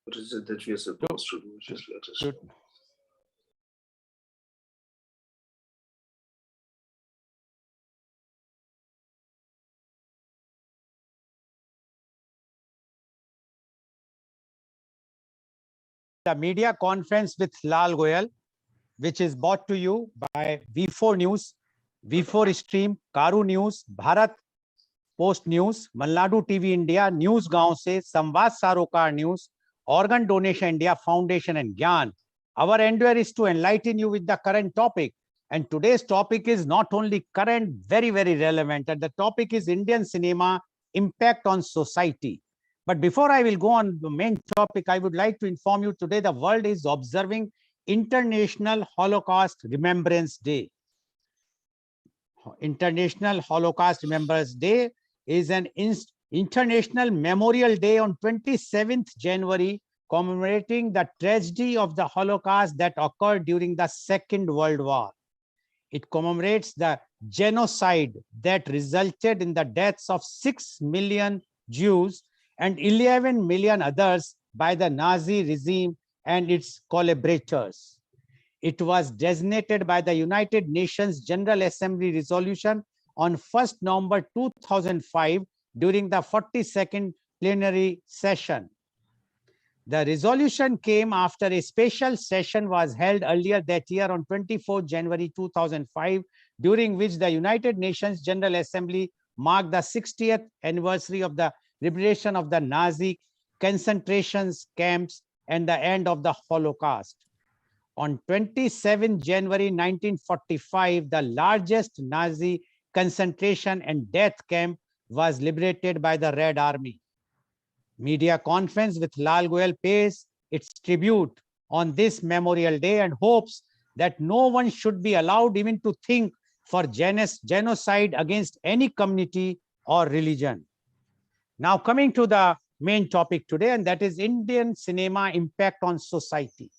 What is it that we are supposed to do? Just let us know. The media conference with Lal Goel, which is brought to you by V4 News, V4 Stream, Carunews, Bharat Post News, Malnadu TV India, News Gaon Se, Samvad Sarokar News, Organ Donation India Foundation and Gyan. Our endeavor is to enlighten you with the current topic. And today's topic is not only current, very, very relevant. And the topic is Indian cinema impact on society. But before I will go on the main topic, I would like to inform you today the world is observing International Holocaust Remembrance Day. International Holocaust Remembrance Day is an international memorial day on 27th January commemorating the tragedy of the Holocaust that occurred during the Second World War. It commemorates the genocide that resulted in the deaths of 6 million Jews and 11 million others by the Nazi regime and its collaborators. It was designated by the United Nations General Assembly resolution on 1st November 2005 during the 42nd plenary session. The resolution came after a special session was held earlier that year on 24 January 2005, during which the United Nations General Assembly marked the 60th anniversary of the liberation of the Nazi concentration camps and the end of the Holocaust. On 27 January 1945, the largest Nazi concentration and death camp was liberated by the Red Army. Media conference with Lal Goel pays its tribute on this Memorial Day and hopes that no one should be allowed even to think for genocide against any community or religion. Now coming to the main topic today, and that is Indian cinema impact on society.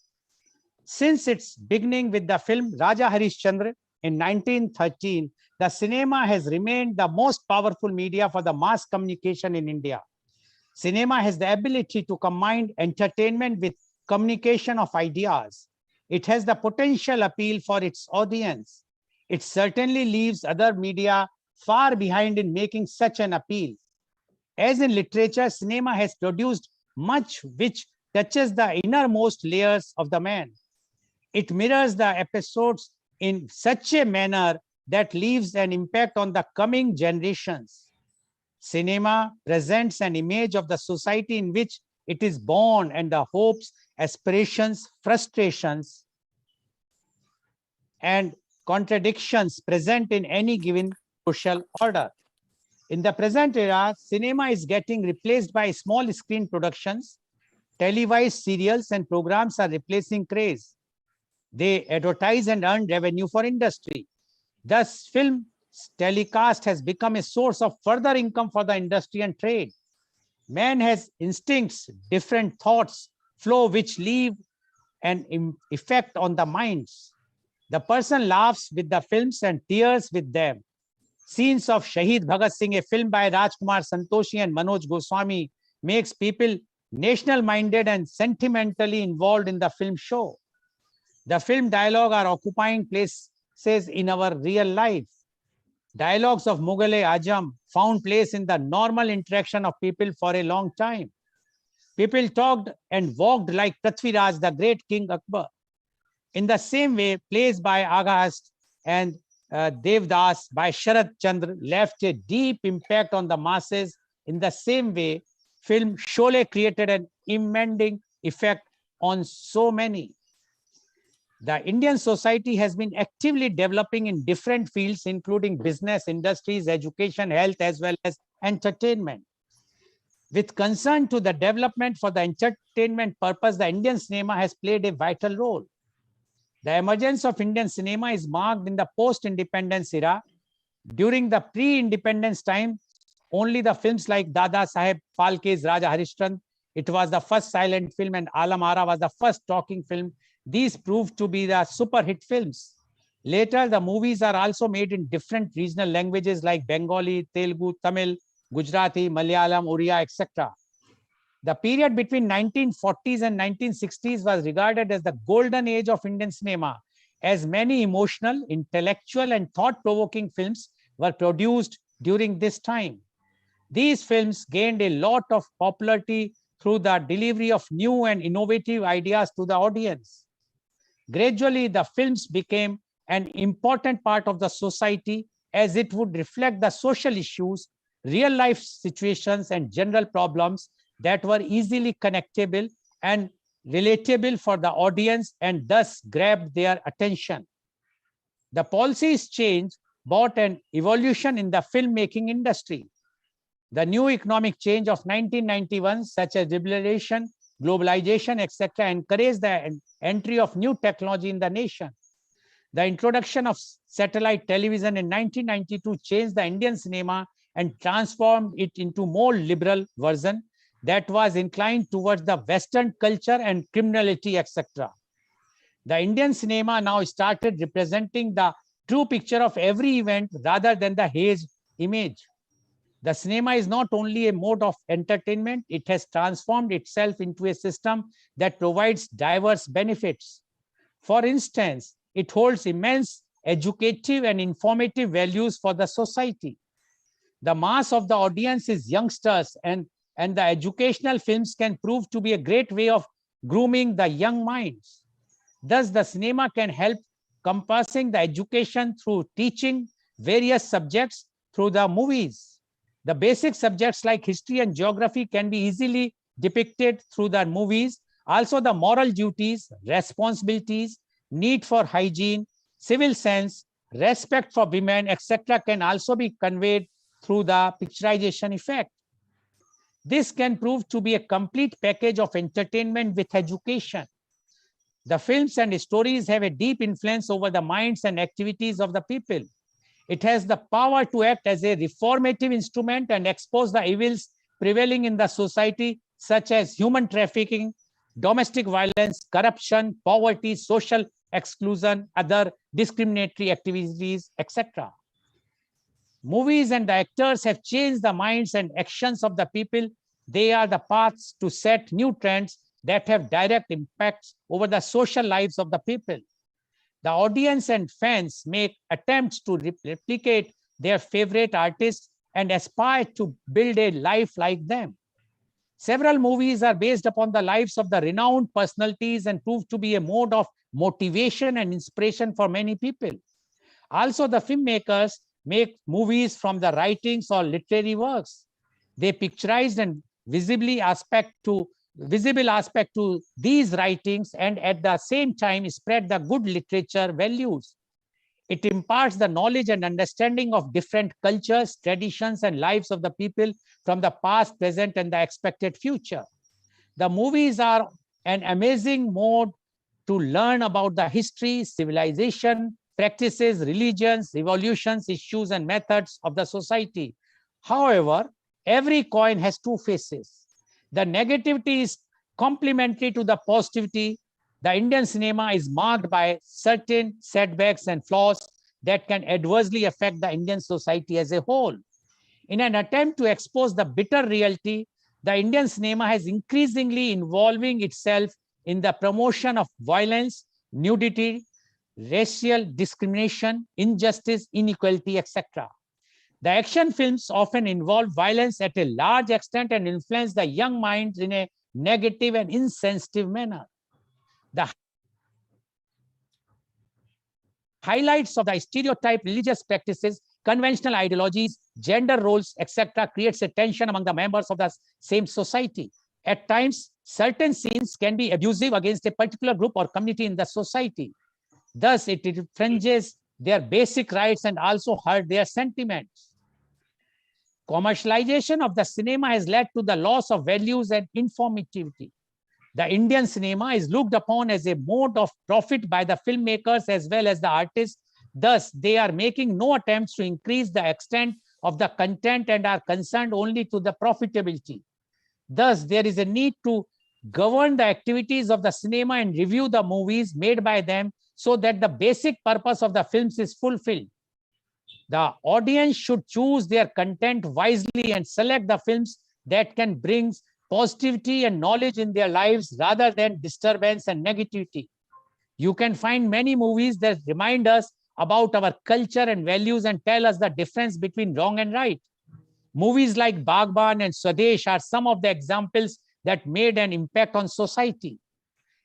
Since its beginning with the film Raja Harishchandra in 1913, the cinema has remained the most powerful media for the mass communication in India. Cinema has the ability to combine entertainment with communication of ideas. It has the potential appeal for its audience. It certainly leaves other media far behind in making such an appeal. As in literature, cinema has produced much which touches the innermost layers of the man. It mirrors the episodes in such a manner that leaves an impact on the coming generations. Cinema presents an image of the society in which it is born and the hopes, aspirations, frustrations, and contradictions present in any given social order. In the present era, cinema is getting replaced by small screen productions. Televised serials and programs are replacing craze. They advertise and earn revenue for industry. Thus, film telecast has become a source of further income for the industry and trade. Man has instincts, different thoughts flow which leave an effect on the minds. The person laughs with the films and tears with them. Scenes of Shahid Bhagat Singh, a film by Rajkumar Santoshi and Manoj Goswami, makes people national-minded and sentimentally involved in the film show. The film dialogue are occupying places in our real life. Dialogues of Mughal-e-Azam found place in the normal interaction of people for a long time. People talked and walked like Prithviraj, the great King Akbar. In the same way, plays by Aghast and Devdas by Sharad Chandra left a deep impact on the masses. In the same way, film Sholay created an immense effect on so many. The Indian society has been actively developing in different fields, including business, industries, education, health, as well as entertainment. With concern to the development for the entertainment purpose, the Indian cinema has played a vital role. The emergence of Indian cinema is marked in the post-independence era. During the pre-independence time, only the films like Dada Saheb Phalke's Raja Harishchandra, it was the first silent film, and Alam Ara was the first talking film. These proved to be the super hit films. Later, the movies are also made in different regional languages like Bengali, Telugu, Tamil, Gujarati, Malayalam, Oriya, etc. The period between 1940s and 1960s was regarded as the golden age of Indian cinema, as many emotional, intellectual, and thought-provoking films were produced during this time. These films gained a lot of popularity through the delivery of new and innovative ideas to the audience. Gradually, the films became an important part of the society as it would reflect the social issues, real life situations, and general problems that were easily connectable and relatable for the audience and thus grabbed their attention. The policies change brought an evolution in the filmmaking industry. The new economic change of 1991, such as liberalization, globalization, etc., encouraged the entry of new technology in the nation. The introduction of satellite television in 1992 changed the Indian cinema and transformed it into more liberal version that was inclined towards the Western culture and criminality, etc. The Indian cinema now started representing the true picture of every event rather than the hazed image. The cinema is not only a mode of entertainment, it has transformed itself into a system that provides diverse benefits. For instance, it holds immense educative and informative values for the society. The mass of the audience is youngsters, and the educational films can prove to be a great way of grooming the young minds. Thus, the cinema can help compassing the education through teaching various subjects through the movies. The basic subjects like history and geography can be easily depicted through the movies. Also, the moral duties, responsibilities, need for hygiene, civil sense, respect for women, etc., can also be conveyed through the picturization effect. This can prove to be a complete package of entertainment with education. The films and stories have a deep influence over the minds and activities of the people. It has the power to act as a reformative instrument and expose the evils prevailing in the society, such as human trafficking, domestic violence, corruption, poverty, social exclusion, other discriminatory activities, etc. Movies and the actors have changed the minds and actions of the people. They are the paths to set new trends that have direct impacts over the social lives of the people. The audience and fans make attempts to replicate their favorite artists and aspire to build a life like them. Several movies are based upon the lives of the renowned personalities and prove to be a mode of motivation and inspiration for many people. Also, the filmmakers make movies from the writings or literary works. They picturized and visible aspect to these writings and at the same time spread the good literature values. It imparts the knowledge and understanding of different cultures, traditions, and lives of the people from the past, present, and the expected future. The movies are an amazing mode to learn about the history, civilization, practices, religions, revolutions, issues, and methods of the society. However, every coin has two faces. The negativity is complementary to the positivity. The Indian cinema is marked by certain setbacks and flaws that can adversely affect the Indian society as a whole. In an attempt to expose the bitter reality, the Indian cinema has increasingly involving itself in the promotion of violence, nudity, racial discrimination, injustice, inequality, etc. The action films often involve violence at a large extent and influence the young minds in a negative and insensitive manner. The highlights of the stereotype religious practices, conventional ideologies, gender roles, etc., creates a tension among the members of the same society. At times, certain scenes can be abusive against a particular group or community in the society. Thus, it infringes their basic rights and also hurt their sentiments. Commercialization of the cinema has led to the loss of values and informativity. The Indian cinema is looked upon as a mode of profit by the filmmakers as well as the artists. Thus, they are making no attempts to increase the extent of the content and are concerned only to the profitability. Thus, there is a need to govern the activities of the cinema and review the movies made by them so that the basic purpose of the films is fulfilled. The audience should choose their content wisely and select the films that can bring positivity and knowledge in their lives rather than disturbance and negativity. You can find many movies that remind us about our culture and values and tell us the difference between wrong and right. Movies like Bagban and Swadesh are some of the examples that made an impact on society.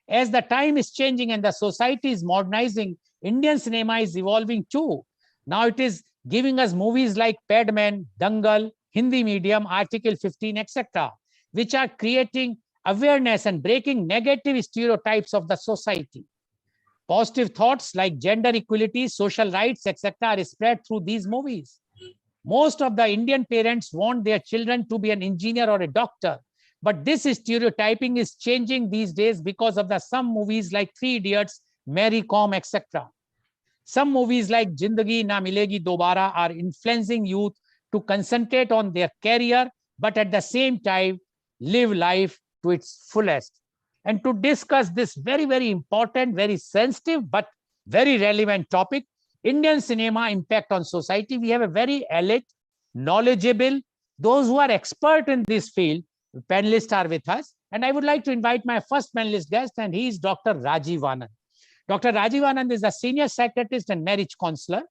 As the time is changing and the society is modernizing, Indian cinema is evolving too. Now it is giving us movies like Padman, Dangal, Hindi medium, Article 15, etc., which are creating awareness and breaking negative stereotypes of the society. Positive thoughts like gender equality, social rights, etc., are spread through these movies. Most of the Indian parents want their children to be an engineer or a doctor. But this stereotyping is changing these days because of some movies like Three Idiots, Mary Kom, etc. Some movies like Jindagi Na Milegi Dobara are influencing youth to concentrate on their career, but at the same time, live life to its fullest. And to discuss this very, very important, very sensitive, but very relevant topic, Indian cinema impact on society, we have a very elite, knowledgeable, those who are expert in this field, panelists are with us. And I would like to invite my first panelist guest, and he is Dr. Rajiv Anand. Dr. Rajiv Anand is a senior psychiatrist and marriage counselor.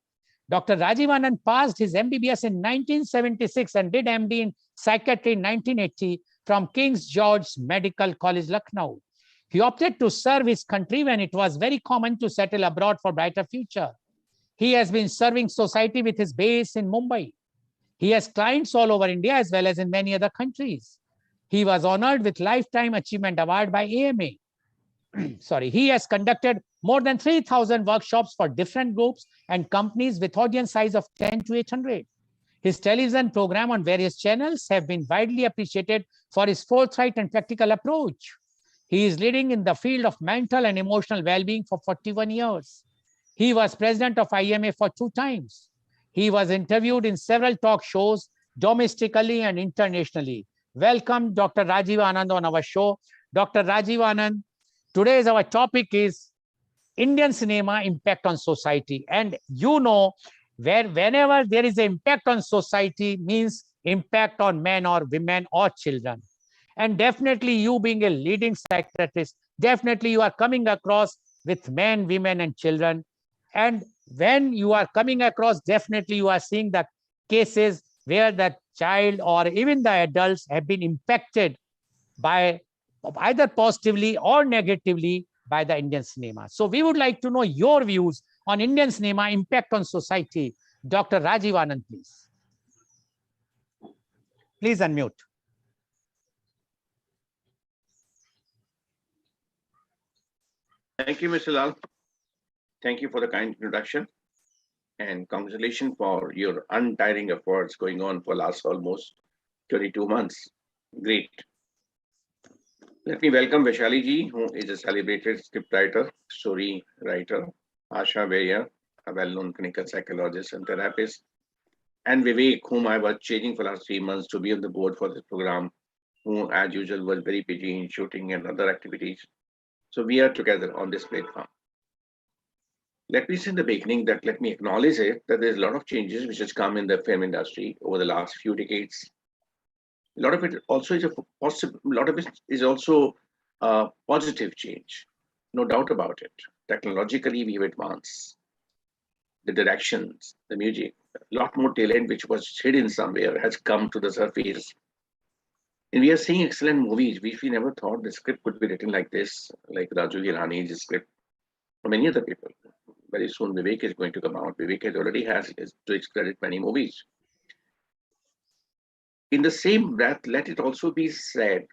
Dr. Rajiv Anand passed his MBBS in 1976 and did MD in psychiatry in 1980 from King's George Medical College, Lucknow. He opted to serve his country when it was very common to settle abroad for brighter future. He has been serving society with his base in Mumbai. He has clients all over India as well as in many other countries. He was honored with Lifetime Achievement Award by AMA. He has conducted more than 3,000 workshops for different groups and companies with audience size of 10 to 800. His television program on various channels have been widely appreciated for his forthright and practical approach. He is leading in the field of mental and emotional well-being for 41 years. He was president of IMA for 2 times. He was interviewed in several talk shows domestically and internationally. Welcome, Dr. Rajiv Anand on our show. Dr. Rajiv Anand, today's our topic is Indian cinema impact on society. And you know, whenever there is an impact on society means impact on men or women or children. And definitely you being a leading psychiatrist, definitely you are coming across with men, women, and children. And when you are coming across, definitely you are seeing the cases where the child or even the adults have been impacted by either positively or negatively by the Indian cinema. So we would like to know your views on Indian cinema impact on society. Dr. Rajiv Anand, please. Please unmute. Thank you, Mr. Lal. Thank you for the kind introduction. And congratulations for your untiring efforts going on for last almost 22 months. Great. Let me welcome Vaishali Ji, who is a celebrated scriptwriter, story writer, Asha Veya, a well-known clinical psychologist and therapist, and Vivek, whom I was chasing for the last 3 months to be on the board for this program, who as usual was very busy in shooting and other activities. So we are together on this platform. Let me say in the beginning that let me acknowledge it that there's a lot of changes which has come in the film industry over the last few decades. A lot of it also is also a positive change, no doubt about it. Technologically, we have advanced. The directions, the music, a lot more talent which was hidden somewhere has come to the surface. And we are seeing excellent movies which we never thought the script could be written like this, like Raju Hirani's script, or many other people. Very soon Vivek is going to come out. Vivek has already has to his credit many movies. In the same breath, let it also be said,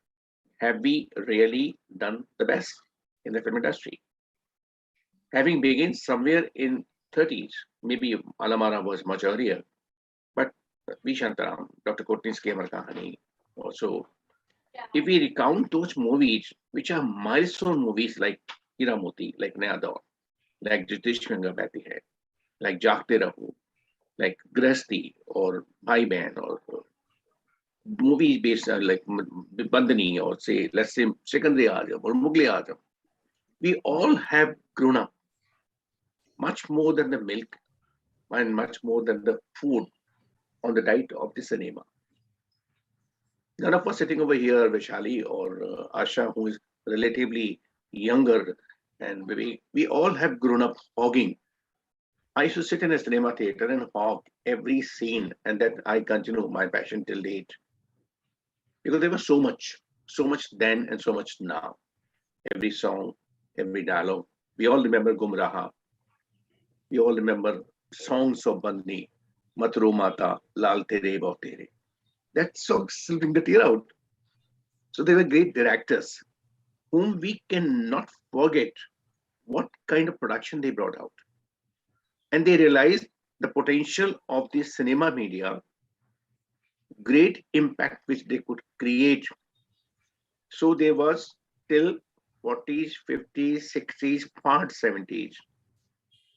have we really done the best in the film industry? Having begun somewhere in 30s, maybe Alamara was much earlier, but V. Shantaram, Dr. 𝐂𝐀𝐑𝐔 𝐍𝐄𝐖𝐒 also. If we recount those movies, which are milestone movies like Hiramoti, like Naya Daur, like Jitish Finger Bahti Hai, like Jaagte Raho, like Grahasti or Bhai Behan, or movies based on like Bandhani, or say, let's say Sikandar-e-Azam or Mughal-e-Azam, we all have grown up much more than the milk and much more than the food on the diet of the cinema. None of us sitting over here, Vaishali or Asha, who is relatively younger, and we all have grown up hogging. I used to sit in a cinema theater and hog every scene, and that I continue my passion till date because there was so much then and so much now. Every song, every dialogue. We all remember Gumraha. We all remember songs of Bandni, Matro Mata, Lal Tere Bao Tere. That song still bring the tear out. So they were great directors whom we cannot forget what kind of production they brought out. And they realized the potential of the cinema media, great impact which they could create. So there was till 40s, 50s, 60s, part 70s.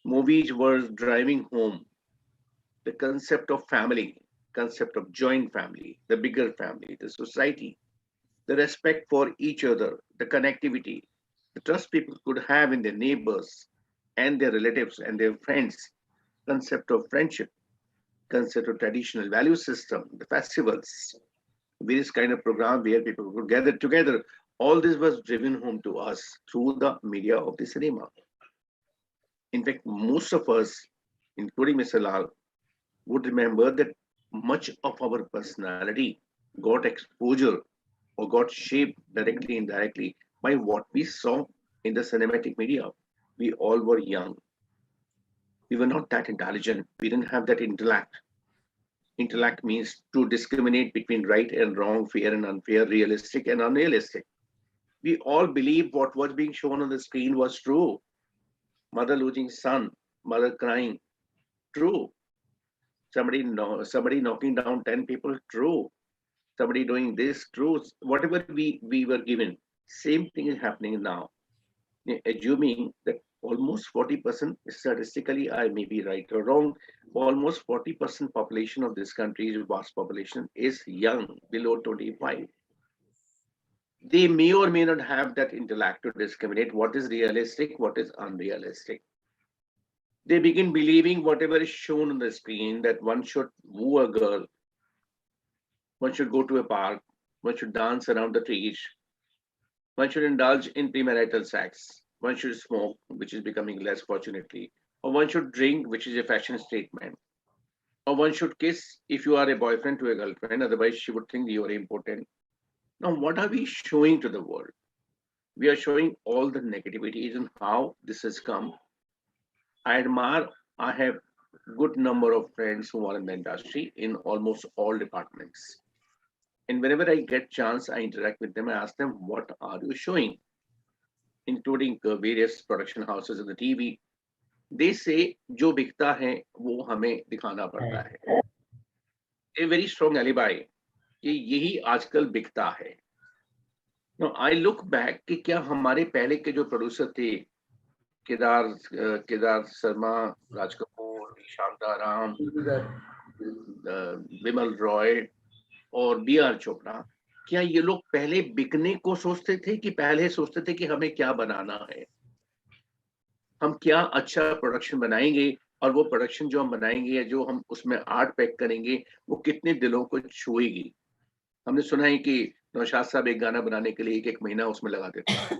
Movies were driving home the concept of family, concept of joint family, the bigger family, the society, the respect for each other, the connectivity, the trust people could have in their neighbors and their relatives and their friends, concept of friendship, concept of traditional value system, the festivals, various kind of program where people could gather together. All this was driven home to us through the media of the cinema. In fact, most of us, including Mr. Lal, would remember that much of our personality got exposure or got shaped directly, indirectly by what we saw in the cinematic media. We all were young. We were not that intelligent. We didn't have that intellect. Intellect means to discriminate between right and wrong, fair and unfair, realistic and unrealistic. We all believed what was being shown on the screen was true. Mother losing son, mother crying, true. Somebody knocking down 10 people, true. Somebody doing this, true. Whatever we were given, same thing is happening now. Assuming that almost 40%, statistically, I may be right or wrong, almost 40% population of this country's vast population is young, below 25. They may or may not have that intellect to discriminate what is realistic, what is unrealistic. They begin believing whatever is shown on the screen, that one should woo a girl, one should go to a park, one should dance around the trees, one should indulge in premarital sex, one should smoke, which is becoming less fortunately, or one should drink, which is a fashion statement, or one should kiss if you are a boyfriend to a girlfriend, otherwise she would think you are important. Now, what are we showing to the world? We are showing all the negativities and how this has come. I admire, I have good number of friends who are in the industry in almost all departments. And whenever I get chance, I interact with them. I ask them, what are you showing? Including various production houses in the TV. They say, जो बिकता है वो हमें दिखाना पड़ता है. A very strong alibi कि यही आजकल बिकता है. Now I look back कि क्या हमारे पहले के जो प्रोड्यूसर थे, केदार शर्मा, राज कपूर, शांताराम, विमल रॉय और B.R. चोपड़ा, क्या ये लोग पहले बिकने को सोचते थे कि पहले सोचते थे कि हमें क्या बनाना है, हम क्या अच्छा प्रोडक्शन बनाएंगे, और वो प्रोडक्शन जो हम बनाएंगे या जो हम उसमें आर्ट पैक करेंगे वो कितने दिलों को छुएगी. हमने सुना है कि नौशाद साहब एक गाना बनाने के लिए एक महीना उसमें लगा देते हैं.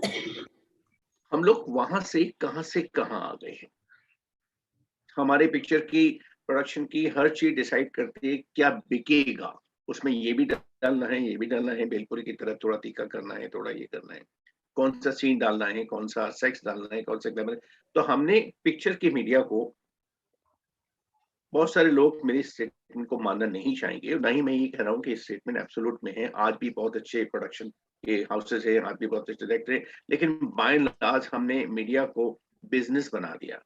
हम लोग वहां से कहां आ गए हैं. हमारे पिक्चर की प्रोडक्शन की हर चीज डिसाइड करती है क्या बिकेगा, उसमें ये भी डालना है, ये भी डालना है, भेलपुरी की तरह थोड़ा तीखा करना है, थोड़ा ये करना है, कौन सा सीन डालना है, कौन सा सेक्स डालना है, कौन सा ग्लैमर. तो हमने पिक्चर की मीडिया को, बहुत सारे लोग मेरी स्टेटमेंट को मानना नहीं चाहेंगे, ना ही मैं ये कह रहा हूँ कि स्टेटमेंट एब्सोल्यूट में है. आज भी बहुत अच्छे प्रोडक्शन के हाउसेस है, आज भी बहुत अच्छे डायरेक्टर है, लेकिन बाय एंड लार्ज हमने मीडिया को बिजनेस बना दिया.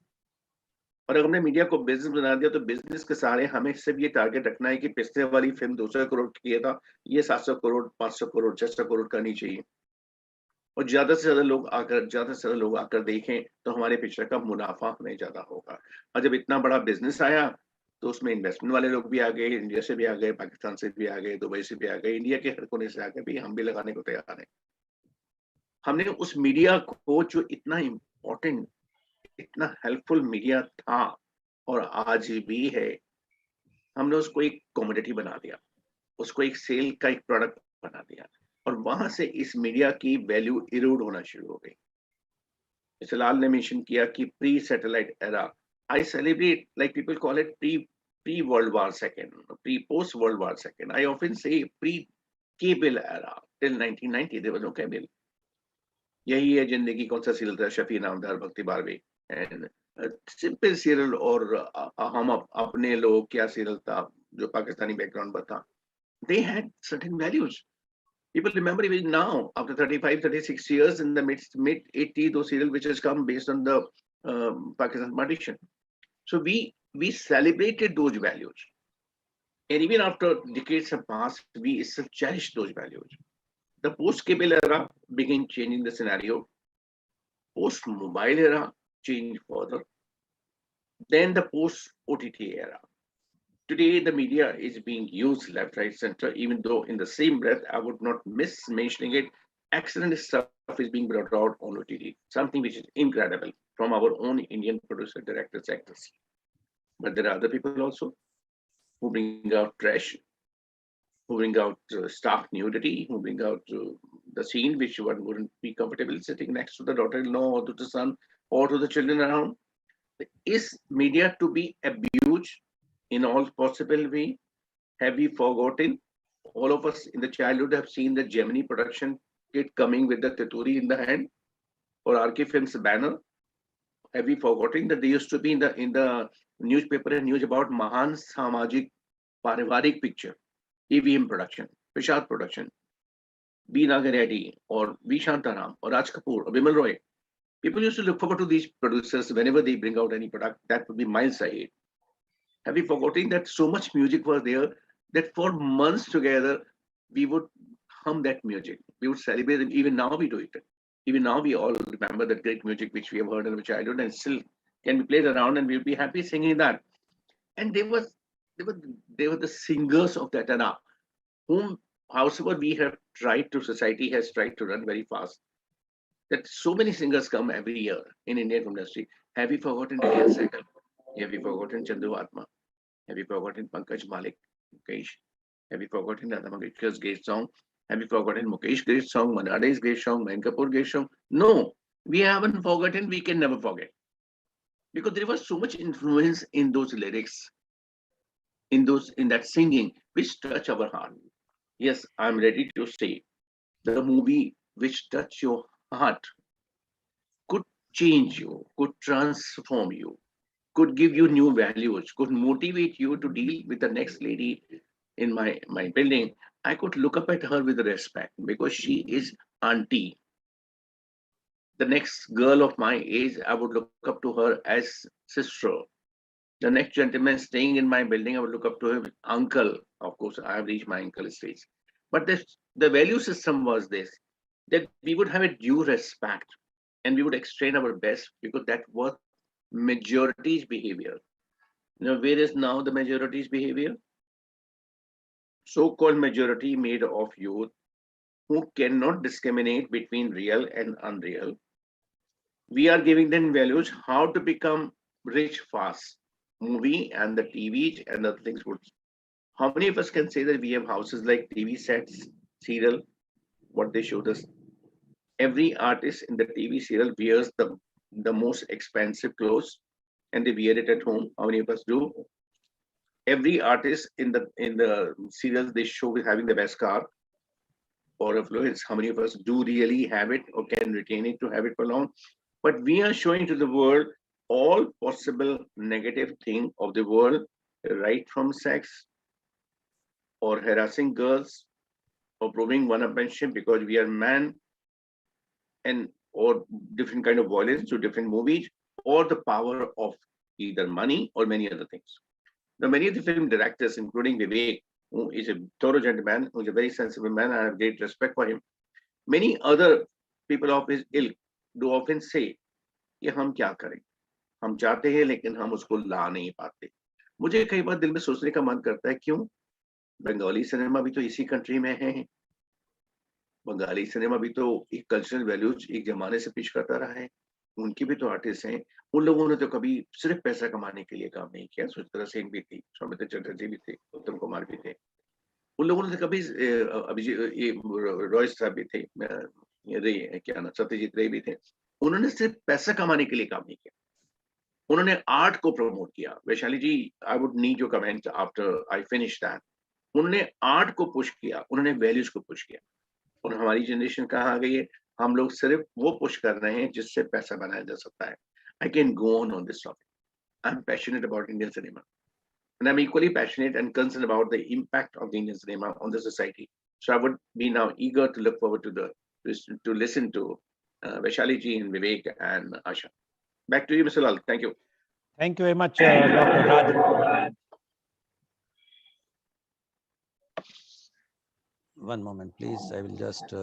और अगर हमने मीडिया को बिजनेस बना दिया तो बिजनेस के सहारे हमें सिर्फ ये टारगेट रखना है कि पिछले वाली फिल्म 200 करोड़ की किया था, ये 700 करोड़, 500 करोड़, 600 करोड़ करनी चाहिए, और ज्यादा से ज्यादा लोग आकर देखें तो हमारे पिक्चर का मुनाफा हमें ज्यादा होगा. और जब इतना बड़ा बिजनेस आया तो उसमें इन्वेस्टमेंट वाले लोग भी आ गए, इंडिया से भी आ गए, पाकिस्तान से भी आ गए, दुबई से भी आ गए, इंडिया के हर कोने से आ गए, भी हम भी लगाने को तैयार हैं. हमने उस मीडिया को जो इतना इम्पोर्टेंट, इतना हेल्पफुल मीडिया था और आज भी है, हमने उसको एक कमोडिटी बना दिया, उसको एक सेल का एक प्रोडक्ट बना दिया, और वहां से इस मीडिया की वैल्यू इरोड होना शुरू हो गई। जैसे लाल ने मेंशन किया कि pre satellite era, I celebrate like people call it pre world war second, pre post world war second, I often say pre cable era, till 1990 there was no cable. यही है जिंदगी, कौन सा सीरियल था, शफी नामदार, भक्ति बारवे, एंड सिंपल सीरियल, और हम अपने लोग, क्या सीरियल था जो पाकिस्तानी बैकग्राउंड पर था, they had certain values. People remember even now, after 35, 36 years in the mid 80s, those serial which has come based on the Pakistan partition. So we celebrated those values. And even after decades have passed, we still cherish those values. The post-cable era began changing the scenario. Post-mobile era changed further. Then the post-OTT era. Today, the media is being used left, right, center, even though in the same breath, I would not miss mentioning it. Excellent stuff is being brought out on OTT, something which is incredible from our own Indian producer, directors, actors. But there are other people also who bring out trash, who bring out stark nudity, who bring out the scene which one wouldn't be comfortable sitting next to the daughter-in-law or to the son or to the children around. Is media to be abused in all possible way? Have we forgotten? All of us in the childhood have seen the Gemini production kit coming with the Taturi in the hand, or RK Films banner. Have we forgotten that they used to be in the newspaper and news about Mahan Samajik Parivarik picture, EVM production, Prashad production, B Nagaredi, or V Shantaram, or Raj Kapoor, or Bimal Roy. People used to look forward to these producers whenever they bring out any product that would be miles ahead. Have we forgotten that so much music was there that for months together we would hum that music? We would celebrate it. Even now we do it. Even now we all remember that great music which we have heard in our childhood and still can be played around, and we'll be happy singing that. And they were the singers of that era, whom however we have tried to, society has tried to run very fast. That so many singers come every year in Indian film industry. Have we forgotten Riya Sehgal? Have we forgotten Chandu Atma? Have you forgotten Pankaj Malik, Mukesh? Have you forgotten Lata Mangeshkar's great song? Have you forgotten Mukesh's great song, Manade's great song, Mahen Kapoor's great song? No, we haven't forgotten. We can never forget, because there was so much influence in those lyrics, in that singing, which touch our heart. Yes, I'm ready to say the movie which touch your heart could change you, could transform you, could give you new values, could motivate you to deal with the next lady in my building. I could look up at her with respect because she is auntie. The next girl of my age, I would look up to her as sister. The next gentleman staying in my building, I would look up to him uncle. Of course, I have reached my uncle stage. But the value system was this, that we would have a due respect and we would extend our best, because that was majority's behavior. Where is now the majority's behavior? So-called majority made of youth who cannot discriminate between real and unreal. We are giving them values how to become rich fast. Movie and the TV and other things would. How many of us can say that we have houses like TV sets, serial, what they showed us? Every artist in the TV serial wears the most expensive clothes and they wear it at home. How many of us do? Every artist in the serials they show with having the best car or affluence. How many of us do really have it or can retain it to have it for long? But we are showing to the world all possible negative thing of the world, right from sex or harassing girls or proving one-upmanship because we are man, and or different kind of violence to different movies, or the power of either money or many other things. Now, many of the film directors, including Vivek, who is a thorough gentleman, who is a very sensible man, I have great respect for him. Many other people of his ilk do often say, "ये हम क्या करें? हम चाहते हैं लेकिन हम उसको ला नहीं पाते." मुझे कई बार दिल में सोचने का मन करता है, क्यों? बंगाली सिनेमा भी तो इसी कंट्री में है। बंगाली सिनेमा भी तो एक कल्चरल वैल्यूज एक जमाने से पिच करता रहा है। उनके भी तो आर्टिस्ट हैं। उन लोगों ने तो कभी सिर्फ पैसा कमाने के लिए काम नहीं किया। सुचित्रा सेन भी थी, सौमित्र चटर्जी भी थे, उत्तम कुमार भी थे। उन लोगों ने कभी अभिजीत ये रॉय साहब भी थे, ये रे क्या नाम, सत्यजीत रे भी थे, उन्होंने सिर्फ पैसा कमाने के लिए काम नहीं किया, उन्होंने आर्ट को प्रमोट किया। Vaishali ji, I would need your comment after I finish that. उन्होंने आर्ट को पुश किया, उन्होंने वैल्यूज को पुश किया। और हमारी जनरेशन कहाँ आ गई है, हम लोग सिर्फ वो पुश कर रहे हैं जिससे पैसा बनाया जा सकता है। I can go on this topic. I am passionate about Indian cinema, and I'm equally passionate and concerned about the impact of the Indian cinema on the society. So I would be now eager to look forward to listen to Vaishali ji and Vivek and Asha. Back to you, Mr. Lal. Thank you. Thank you very much, Dr. Raj. One moment, please. I will just,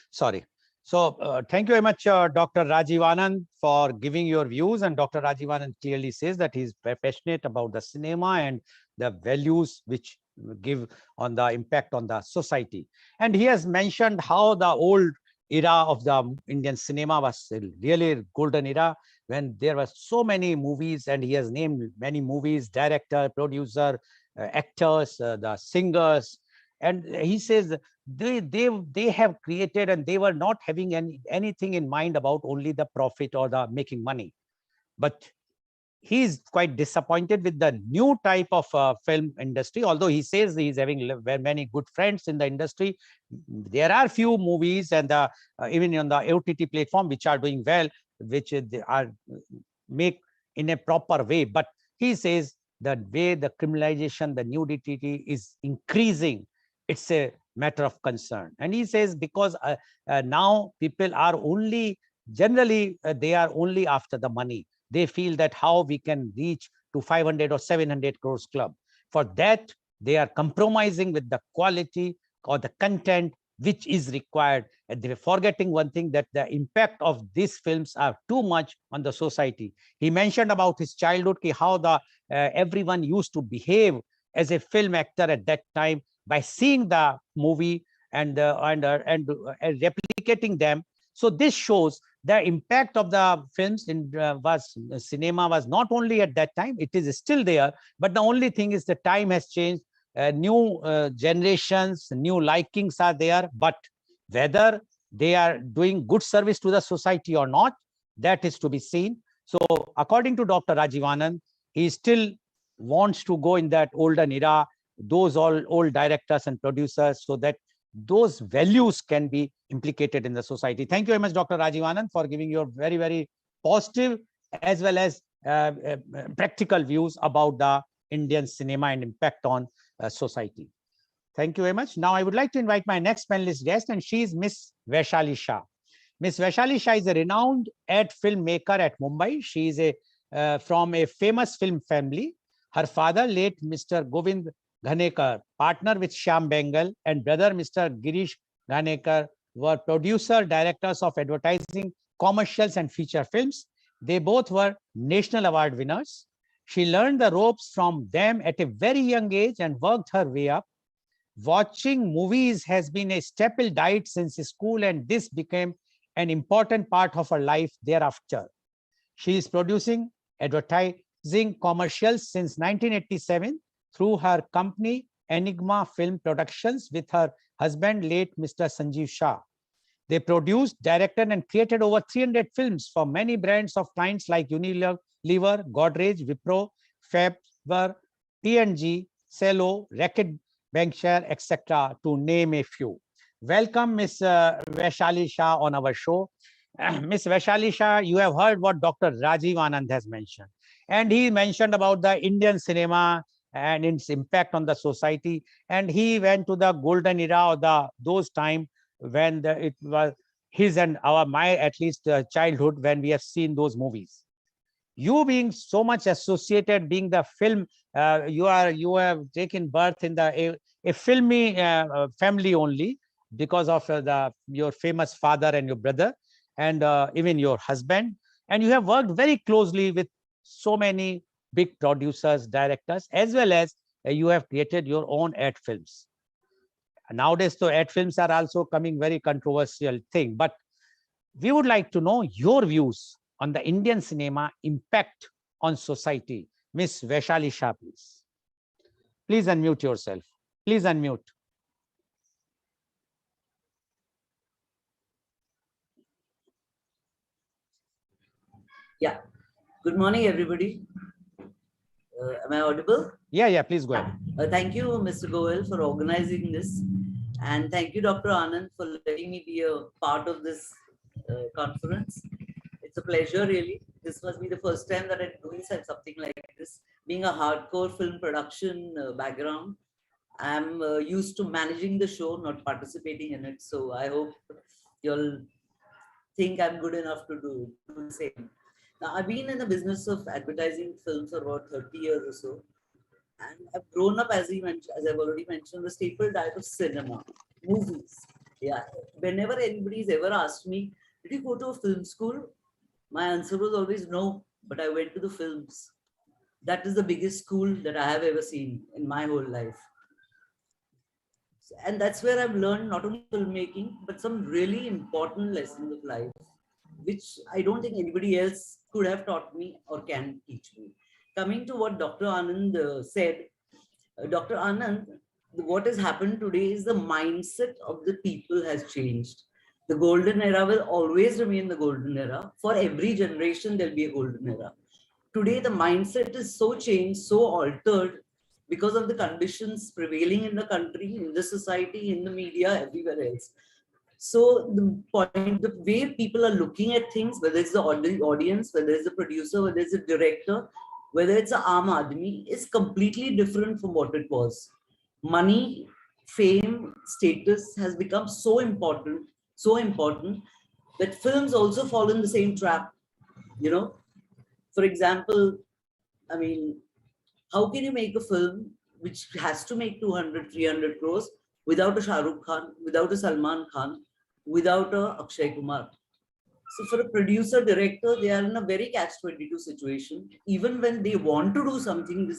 sorry. So thank you very much, Dr. Rajiv Anand, for giving your views. And Dr. Rajiv Anand clearly says that he's passionate about the cinema and the values which give on the impact on the society. And he has mentioned how the old era of the Indian cinema was really a golden era, when there were so many movies, and he has named many movies, director, producer, actors, the singers. And he says they have created, and they were not having anything in mind about only the profit or the making money. But he is quite disappointed with the new type of film industry. Although he says he's having very many good friends in the industry, there are few movies, and even on the OTT platform, which are doing well, which they are make in a proper way. But he says the way the criminalization, the nudity is increasing, it's a matter of concern. And he says because now people are only generally they are only after the money. They feel that how we can reach to 500 or 700 crores club. For that, they are compromising with the quality or the content which is required. And they're forgetting one thing, that the impact of these films are too much on the society. He mentioned about his childhood, how the everyone used to behave as a film actor at that time by seeing the movie and replicating them. So this shows the impact of the films in cinema was not only at that time, it is still there, but the only thing is the time has changed. New generations, new likings are there, but whether they are doing good service to the society or not, that is to be seen. So according to Dr. Rajiv Anand, he still wants to go in that olden era, those all old directors and producers, so that those values can be implicated in the society. Thank you very much, Dr. Rajiv Anand, for giving your very, very positive as well as practical views about the Indian cinema and impact on society. Thank you very much. Now I would like to invite my next panelist guest, and she is Miss Vaishali Shah. Miss Vaishali Shah is a renowned ad filmmaker at Mumbai. She is from a famous film family. Her father, late Mr. Govind Ghanekar, partner with Shyam Bengal, and brother Mr. Girish Ghanekar were producer directors of advertising, commercials, and feature films. They both were national award winners. She learned the ropes from them at a very young age and worked her way up. Watching movies has been a staple diet since school, and this became an important part of her life thereafter. She is producing advertising commercials since 1987 through her company Enigma Film Productions with her husband, late Mr. Sanjeev Shah. They produced, directed, and created over 300 films for many brands of clients like Unilever, Godrej, Wipro, Faber, P&G, Cello, Reckitt Benckiser, etc., to name a few. Welcome, Ms. Vaishali Shah, on our show. Ms. Vaishali Shah, you have heard what Dr. Rajiv Anand has mentioned. And he mentioned about the Indian cinema and its impact on the society. And he went to the golden era of those time when it was his and my at least childhood, when we have seen those movies. You being so much associated, being the film, you have taken birth in a filmy family only because of your famous father and your brother and even your husband, and you have worked very closely with so many big producers, directors, as well as you have created your own ad films. Nowadays, so ad films are also coming very controversial thing, but we would like to know your views on the Indian cinema impact on society. Miss Vaishali Shah, please. Please unmute yourself. Please unmute. Yeah. Good morning, everybody. Am I audible? Yeah, please go ahead. Thank you, Mr. Goel, for organizing this. And thank you, Dr. Anand, for letting me be a part of this conference. It's a pleasure, really. This must be the first time that I'm doing something like this. Being a hardcore film production background, I'm used to managing the show, not participating in it. So I hope you'll think I'm good enough to do the same. Now, I've been in the business of advertising films for about 30 years or so. And I've grown up, as I've already mentioned, the staple diet of cinema, movies. Yeah. Whenever anybody's ever asked me, did you go to a film school? My answer was always no, but I went to the films. That is the biggest school that I have ever seen in my whole life. And that's where I've learned not only filmmaking, but some really important lessons of life, which I don't think anybody else could have taught me or can teach me. Coming to what Dr. Anand said, Dr. Anand, what has happened today is the mindset of the people has changed. The golden era will always remain the golden era. For every generation, there'll be a golden era. Today, the mindset is so changed, so altered because of the conditions prevailing in the country, in the society, in the media, everywhere else. So the way people are looking at things, whether it's the audience, whether it's the producer, whether it's the director, whether it's an Aam Aadmi, is completely different from what it was. Money, fame, status has become so important that films also fall in the same trap. You know, for example, I mean, how can you make a film which has to make 200, 300 crores without a Shah Rukh Khan, without a Salman Khan, without a Akshay Kumar? So for a producer director, they are in a very catch-22 situation. Even when they want to do something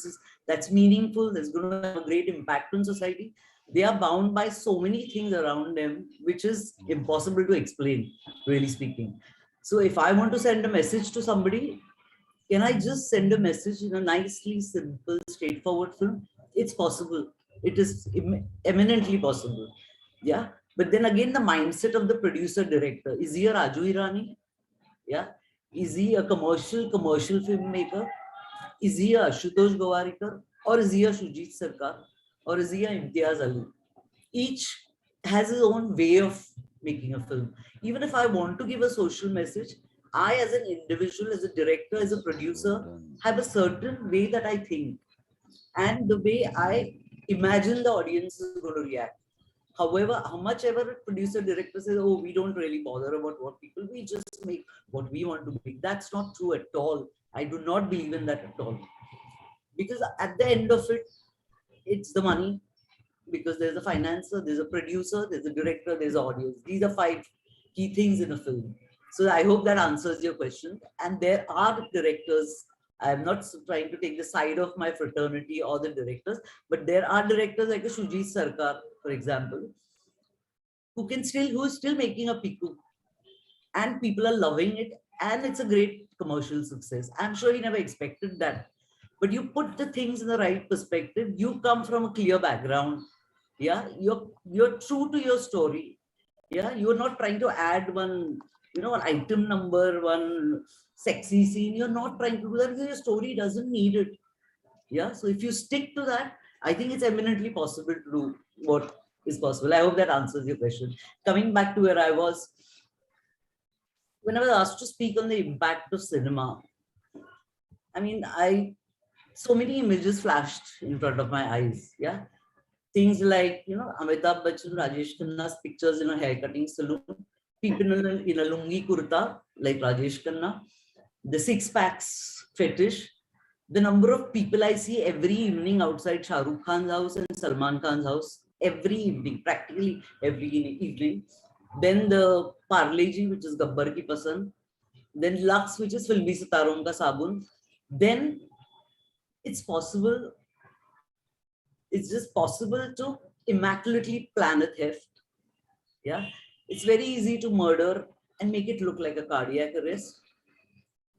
that's meaningful, that's going to have a great impact on society, they are bound by so many things around them, which is impossible to explain, really speaking. So if I want to send a message to somebody, can I just send a message in a nicely simple, straightforward film? It's possible. It is eminently possible. Yeah. But then again, the mindset of the producer director, is he a Raju Irani? Yeah. Is he a commercial filmmaker? Is he a Ashutosh Gowarikar? Or is he a Shujit Sarkar? Or is he a Imtiaz Ali? Each has his own way of making a film. Even if I want to give a social message, I, as an individual, as a director, as a producer, have a certain way that I think and the way I imagine the audience is going to react. However, how much ever a producer director says, oh, we don't really bother about what people, we just make what we want to make. That's not true at all. I do not believe in that at all. Because at the end of it, it's the money. Because there's a financer, there's a producer, there's a director, there's an audience. These are 5 key things in a film. So I hope that answers your question. And there are directors. I'm not trying to take the side of my fraternity or the directors, but there are directors like a Shujit Sarkar, for example, who is still making a piku, and people are loving it, and it's a great commercial success. I'm sure he never expected that. But you put the things in the right perspective. You come from a clear background. Yeah, you're true to your story. Yeah, you're not trying to add one, an item number, one sexy scene. You're not trying to do that because your story doesn't need it. Yeah, so if you stick to that, I think it's eminently possible to do what is possible. I hope that answers your question. Coming back to where I was, when I was asked to speak on the impact of cinema, I mean, so many images flashed in front of my eyes. Yeah, things like, Amitabh Bachchan, Rajesh Khanna's pictures in a haircutting salon, people in a lungi kurta like Rajesh Khanna, the 6-packs fetish, the number of people I see every evening outside Shah Rukh Khan's house and Salman Khan's house, every evening, practically every evening. Then the Parle Ji, which is Gabbar Ki Pasand. Then Lux, which is Filmi Sitaron Ka Sabun. Then it's just possible to immaculately plan a theft. Yeah, it's very easy to murder and make it look like a cardiac arrest.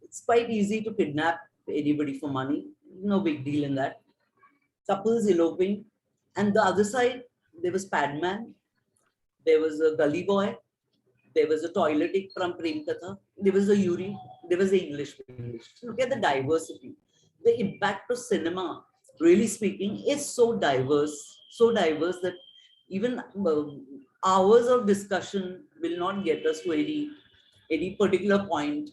It's quite easy to kidnap anybody for money. No big deal in that. couples eloping, and the other side, there was Padman, there was a Gully Boy, there was a Toiletic from Prem Katha, there was a Yuri, there was the English. So look at the diversity. The impact of cinema, really speaking, is so diverse that even hours of discussion will not get us to any particular point,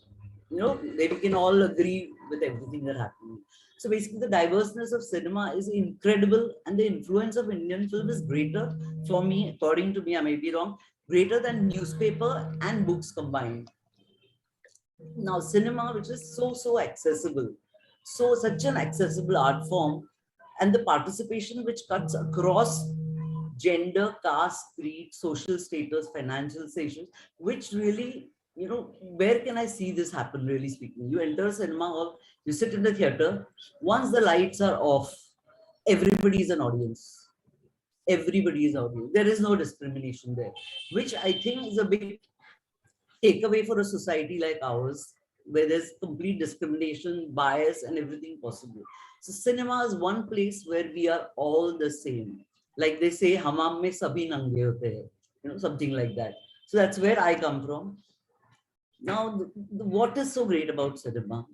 where we can all agree with everything that happened. So basically, the diverseness of cinema is incredible, and the influence of Indian film is greater for me, according to me, I may be wrong, greater than newspaper and books combined. Now, cinema, which is so accessible, such an accessible art form, and the participation which cuts across gender, caste, creed, social status, financial status, which really, where can I see this happen, really speaking? You enter a cinema hall, you sit in the theater, once the lights are off, everybody is an audience. Everybody is audience. There is no discrimination there, which I think is a big takeaway for a society like ours, where there's complete discrimination, bias, and everything possible. So cinema is one place where we are all the same. Like they say, "Hamam mein sabhi nange hote hai," something like that. So that's where I come from. Now, what is so great about cinema?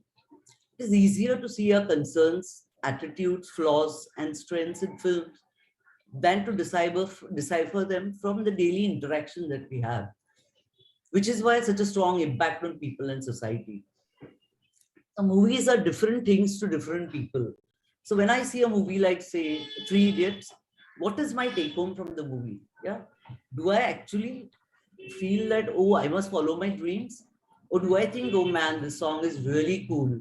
It is easier to see our concerns, attitudes, flaws, and strengths in films than to decipher them from the daily interaction that we have, which is why such a strong impact on people and society. So movies are different things to different people. So when I see a movie like, say, Three Idiots, what is my take home from the movie? Yeah. Do I actually feel that, oh, I must follow my dreams? Or do I think, oh man, this song is really cool?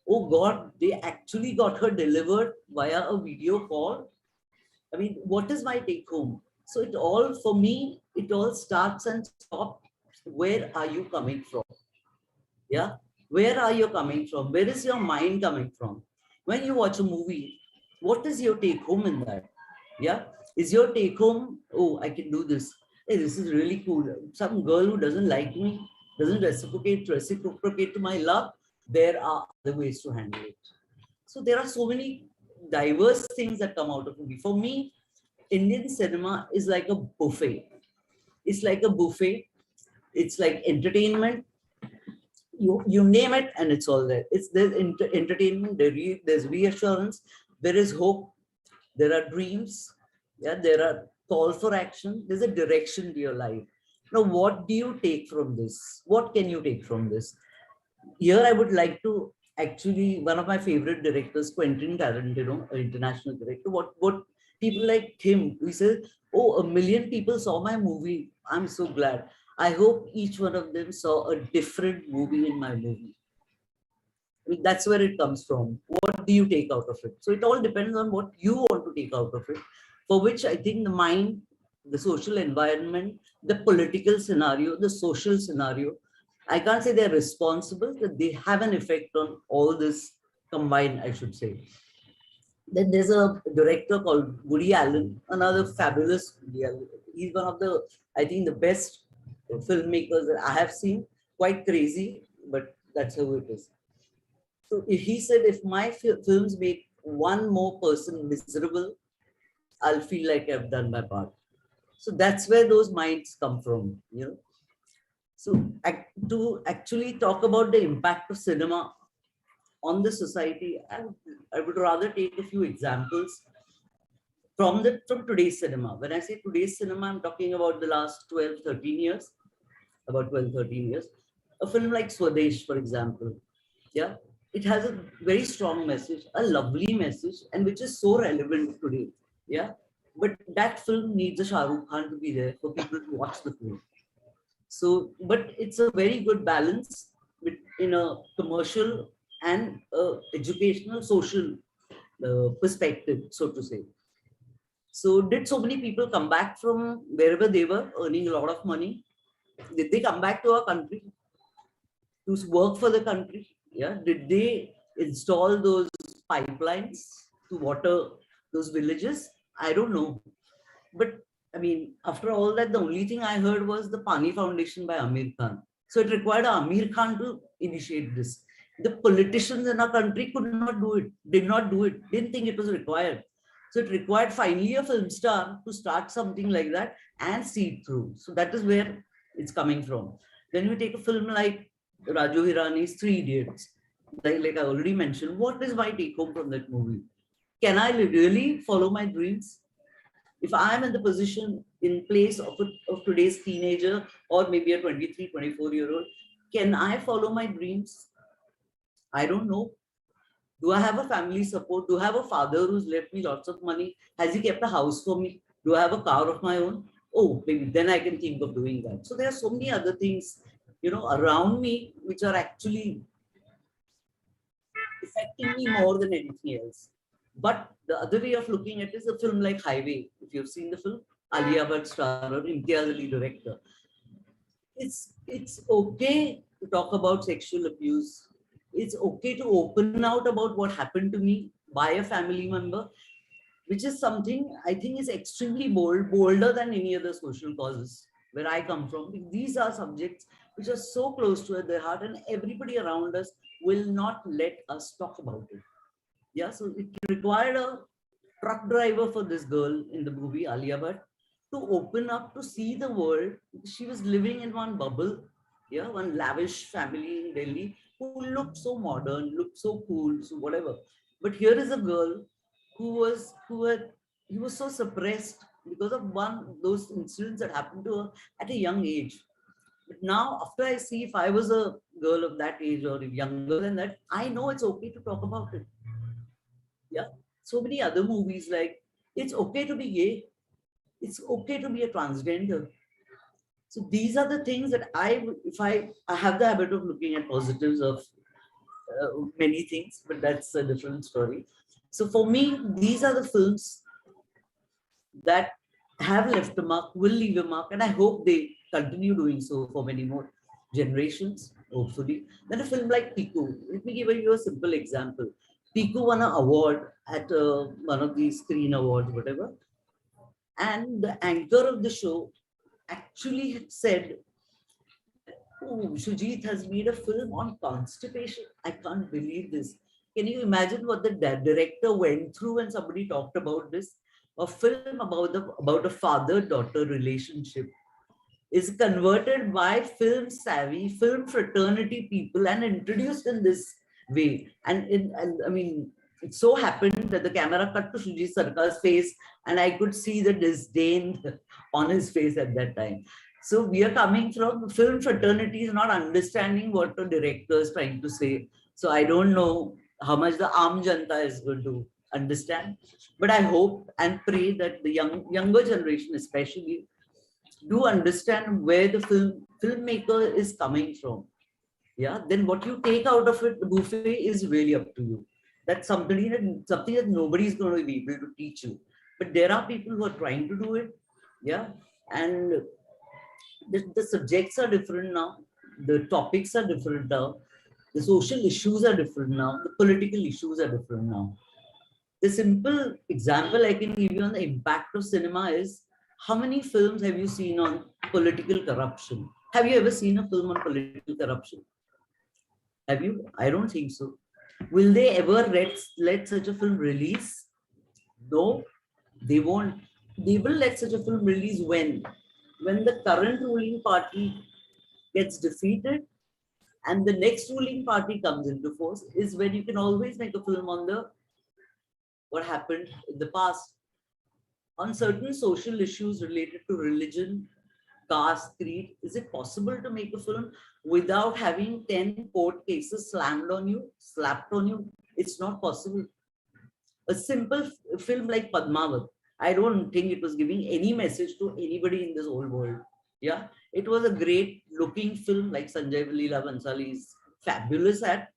Oh God, they actually got her delivered via a video call. I mean, what is my take home? So it all, for me, it all starts and stops. Where are you coming from? Yeah. Where are you coming from? Where is your mind coming from? When you watch a movie, what is your take home in that? Yeah. Is your take home, oh, I can do this. Hey, this is really cool. Some girl who doesn't like me, doesn't reciprocate to my love, there are other ways to handle it. So there are so many diverse things that come out of movie. For me, Indian cinema is like a buffet. It's like a buffet. It's like entertainment. You name it and it's all there. There's entertainment, there's reassurance, there is hope, there are dreams, yeah, there are call for action, there's a direction to your life. Now, what do you take from this? What can you take from this? Here, I would like to actually, one of my favorite directors, Quentin Tarantino, an international director, what people like him, we say, oh, 1 million people saw my movie. I'm so glad. I hope each one of them saw a different movie in my movie. I mean, that's where it comes from. What do you take out of it? So it all depends on what you want to take out of it, for which I think the mind, the social environment, the political scenario, the social scenario, I can't say they're responsible, but they have an effect on all this combined, I should say. Then there's a director called Woody Allen, another fabulous Woody Allen. He's one of the, I think, the best filmmakers that I have seen. Quite crazy, but that's how it is. So he said, if my films make one more person miserable, I'll feel like I've done my part. So that's where those minds come from, So to actually talk about the impact of cinema on the society, I would rather take a few examples from today's cinema. When I say today's cinema, I'm talking about the last 12, 13 years, about 12, 13 years. A film like Swadesh, for example, yeah, it has a very strong message, a lovely message, and which is so relevant today, yeah. But that film needs a Shah Rukh Khan to be there for people to watch the film. So, but it's a very good balance in a commercial and educational, social perspective, so to say. So, did so many people come back from wherever they were earning a lot of money? Did they come back to our country to work for the country? Yeah. Did they install those pipelines to water those villages? I don't know. But I mean, after all that, the only thing I heard was the Pani Foundation by Amir Khan. So it required Amir Khan to initiate this. The politicians in our country could not do it, did not do it, didn't think it was required. So it required finally a film star to start something like that and see it through. So that is where it's coming from. Then we take a film like Raju Hirani's Three Idiots. Like I already mentioned, what is my take home from that movie? Can I really follow my dreams? If I am in the position in place of today's teenager or maybe a 23, 24-year-old, can I follow my dreams? I don't know. Do I have a family support? Do I have a father who's left me lots of money? Has he kept a house for me? Do I have a car of my own? Oh, maybe then I can think of doing that. So there are so many other things, around me which are actually affecting me more than anything else. But the other way of looking at it is a film like Highway. If you've seen the film, Alia Bhatt starrer, Imtiaz Ali director. It's okay to talk about sexual abuse. It's okay to open out about what happened to me by a family member, which is something I think is extremely bolder than any other social causes where I come from. These are subjects which are so close to their heart, and everybody around us will not let us talk about it. Yeah, so it required a truck driver for this girl in the movie, Alia Bhatt, to open up to see the world. She was living in one bubble, yeah, one lavish family in Delhi who looked so modern, looked so cool, so whatever. But here is a girl he was so suppressed because of one those incidents that happened to her at a young age. But now, after I see if I was a girl of that age or younger than that, I know it's okay to talk about it. Yeah. So many other movies like it's okay to be gay, it's okay to be a transgender. So these are the things that if I have the habit of looking at positives of many things, but that's a different story. So for me, these are the films that have left a mark, will leave a mark, and I hope they continue doing so for many more generations, hopefully. Then a film like Piku, let me give you a simple example. Piku won an award at one of these screen awards, whatever, and the anchor of the show actually had said, "Oh, Shujit has made a film on constipation. I can't believe this." Can you imagine what the director went through when somebody talked about this? A film about a father-daughter relationship is converted by film savvy, film fraternity people and introduced in this way. And I mean, it so happened that the camera cut to Shujit Sarkar's face, and I could see the disdain on his face at that time. So we are coming from film fraternities, not understanding what the director is trying to say. So I don't know how much the Aam Janta is going to understand, but I hope and pray that the younger generation, especially, do understand where the filmmaker is coming from. Yeah, then what you take out of it, the buffet, is really up to you. That's something that nobody is going to be able to teach you. But there are people who are trying to do it. Yeah, and the subjects are different now. The topics are different now. The social issues are different now. The political issues are different now. The simple example I can give you on the impact of cinema is, how many films have you seen on political corruption? Have you ever seen a film on political corruption? Have you? I don't think so. Will they ever let such a film release? No, they won't. They will let such a film release when the current ruling party gets defeated and the next ruling party comes into force, is when you can always make a film on the what happened in the past. On certain social issues related to religion, caste, creed, is it possible to make a film without having 10 court cases slapped on you? It's not possible. A simple film like Padmavat, I don't think it was giving any message to anybody in this whole world. Yeah, it was a great looking film, like Sanjay Leela Bansali is fabulous at.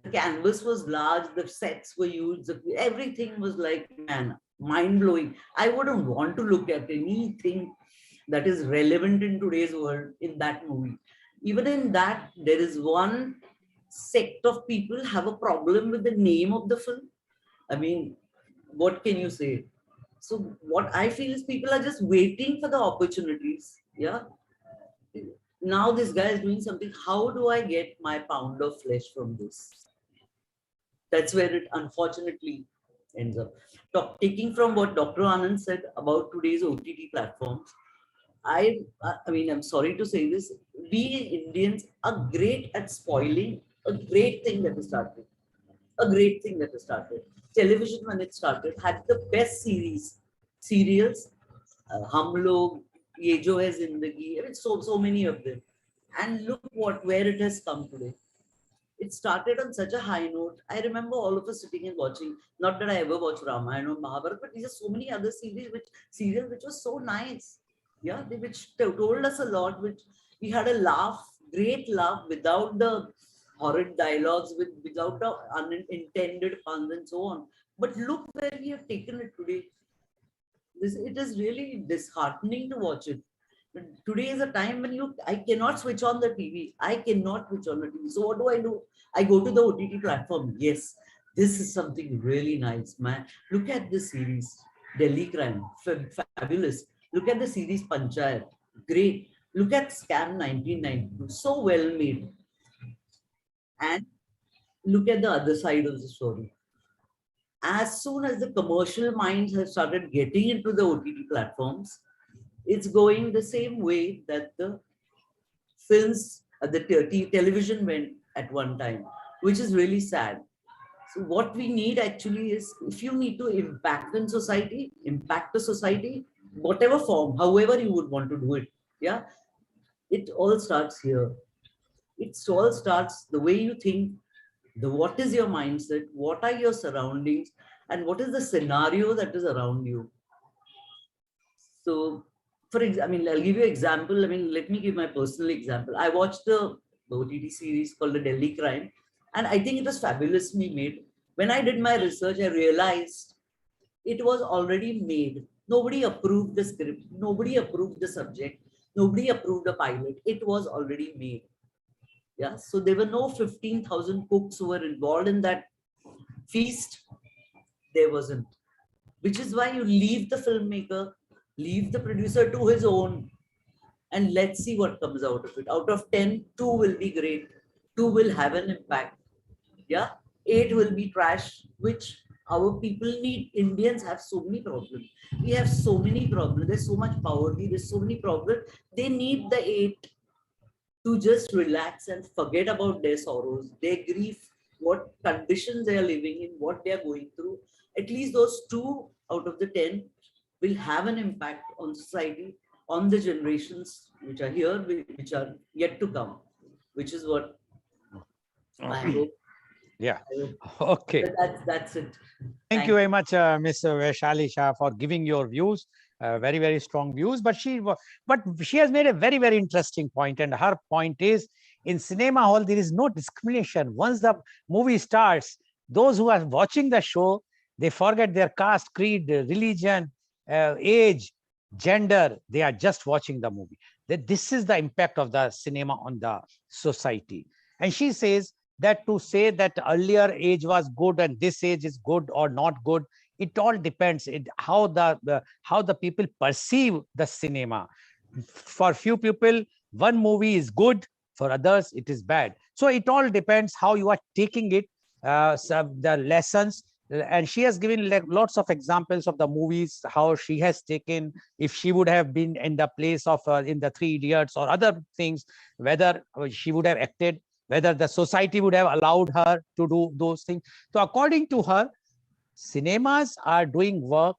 The canvas was large, the sets were huge, everything was like, man, mind blowing. I wouldn't want to look at anything that is relevant in today's world in that movie. Even in that, there is one sect of people have a problem with the name of the film. I mean, what can you say? So what I feel is people are just waiting for the opportunities. Yeah. Now this guy is doing something. How do I get my pound of flesh from this? That's where it, unfortunately, ends up. Taking from what Dr. Anand said about today's OTT platforms, I mean, I'm sorry to say this, we Indians are great at spoiling a great thing that is started. A great thing that is started. Television, when it started, had the best serials, Hum Log, Ye Jo Hai Zindagi, I mean, so many of them. And look where it has come today. It started on such a high note. I remember all of us sitting and watching. Not that I ever watched Ramayana or Mahabharata, but these are so many other serials which was so nice. Yeah, which told us a lot. Which we had a laugh, great laugh, without the horrid dialogues, without the unintended puns and so on. But look where we have taken it today. It is really disheartening to watch it. Today is a time when I cannot switch on the TV. I cannot switch on the TV. So what do? I go to the OTT platform. Yes, this is something really nice, man. Look at this series, Delhi Crime, fabulous. Look at the series Panchayat, great. Look at Scam 1992, so well made. And look at the other side of the story. As soon as the commercial minds have started getting into the OTT platforms, it's going the same way that the films, the television went at one time, which is really sad. So what we need actually is, if you need to impact in society, impact the society, whatever form, however you would want to do it. Yeah, it all starts here. It all starts the way you think, what is your mindset, what are your surroundings, and what is the scenario that is around you. So, for example, I mean, I'll give you an example. I mean, let me give my personal example. I watched the OTT series called The Delhi Crime, and I think it was fabulously made. When I did my research, I realized it was already made. Nobody approved the script, nobody approved the subject, nobody approved the pilot. It was already made. Yeah, so there were no 15,000 cooks who were involved in that feast. There wasn't. Which is why you leave the filmmaker, leave the producer to his own, and let's see what comes out of it. Out of 10, 2 will be great, 2 will have an impact. Yeah, 8 will be trash, which our people need. Indians have so many problems. We have so many problems. There's so much poverty, there's so many problems. They need the 8 to just relax and forget about their sorrows, their grief, what conditions they are living in, what they are going through. At least those 2 out of the 10 will have an impact on society, on the generations which are here, which are yet to come, which is what I hope. Yeah. I hope. Okay. That's it. Thank you very much, Ms. Vaishali Shah, for giving your views. Very, very strong views. But she has made a very, very interesting point, and her point is, in cinema hall there is no discrimination. Once the movie starts, those who are watching the show, they forget their caste, creed, religion, age, gender. They are just watching the movie. That this is the impact of the cinema on the society. And she says that to say that earlier age was good and this age is good or not good, it all depends how the people perceive the cinema. For few people, one movie is good, for others it is bad. So it all depends how you are taking it, the lessons. And she has given lots of examples of the movies, how she has taken, if she would have been in the place of in the Three Idiots or other things, whether she would have acted, whether the society would have allowed her to do those things. So according to her, cinemas are doing work,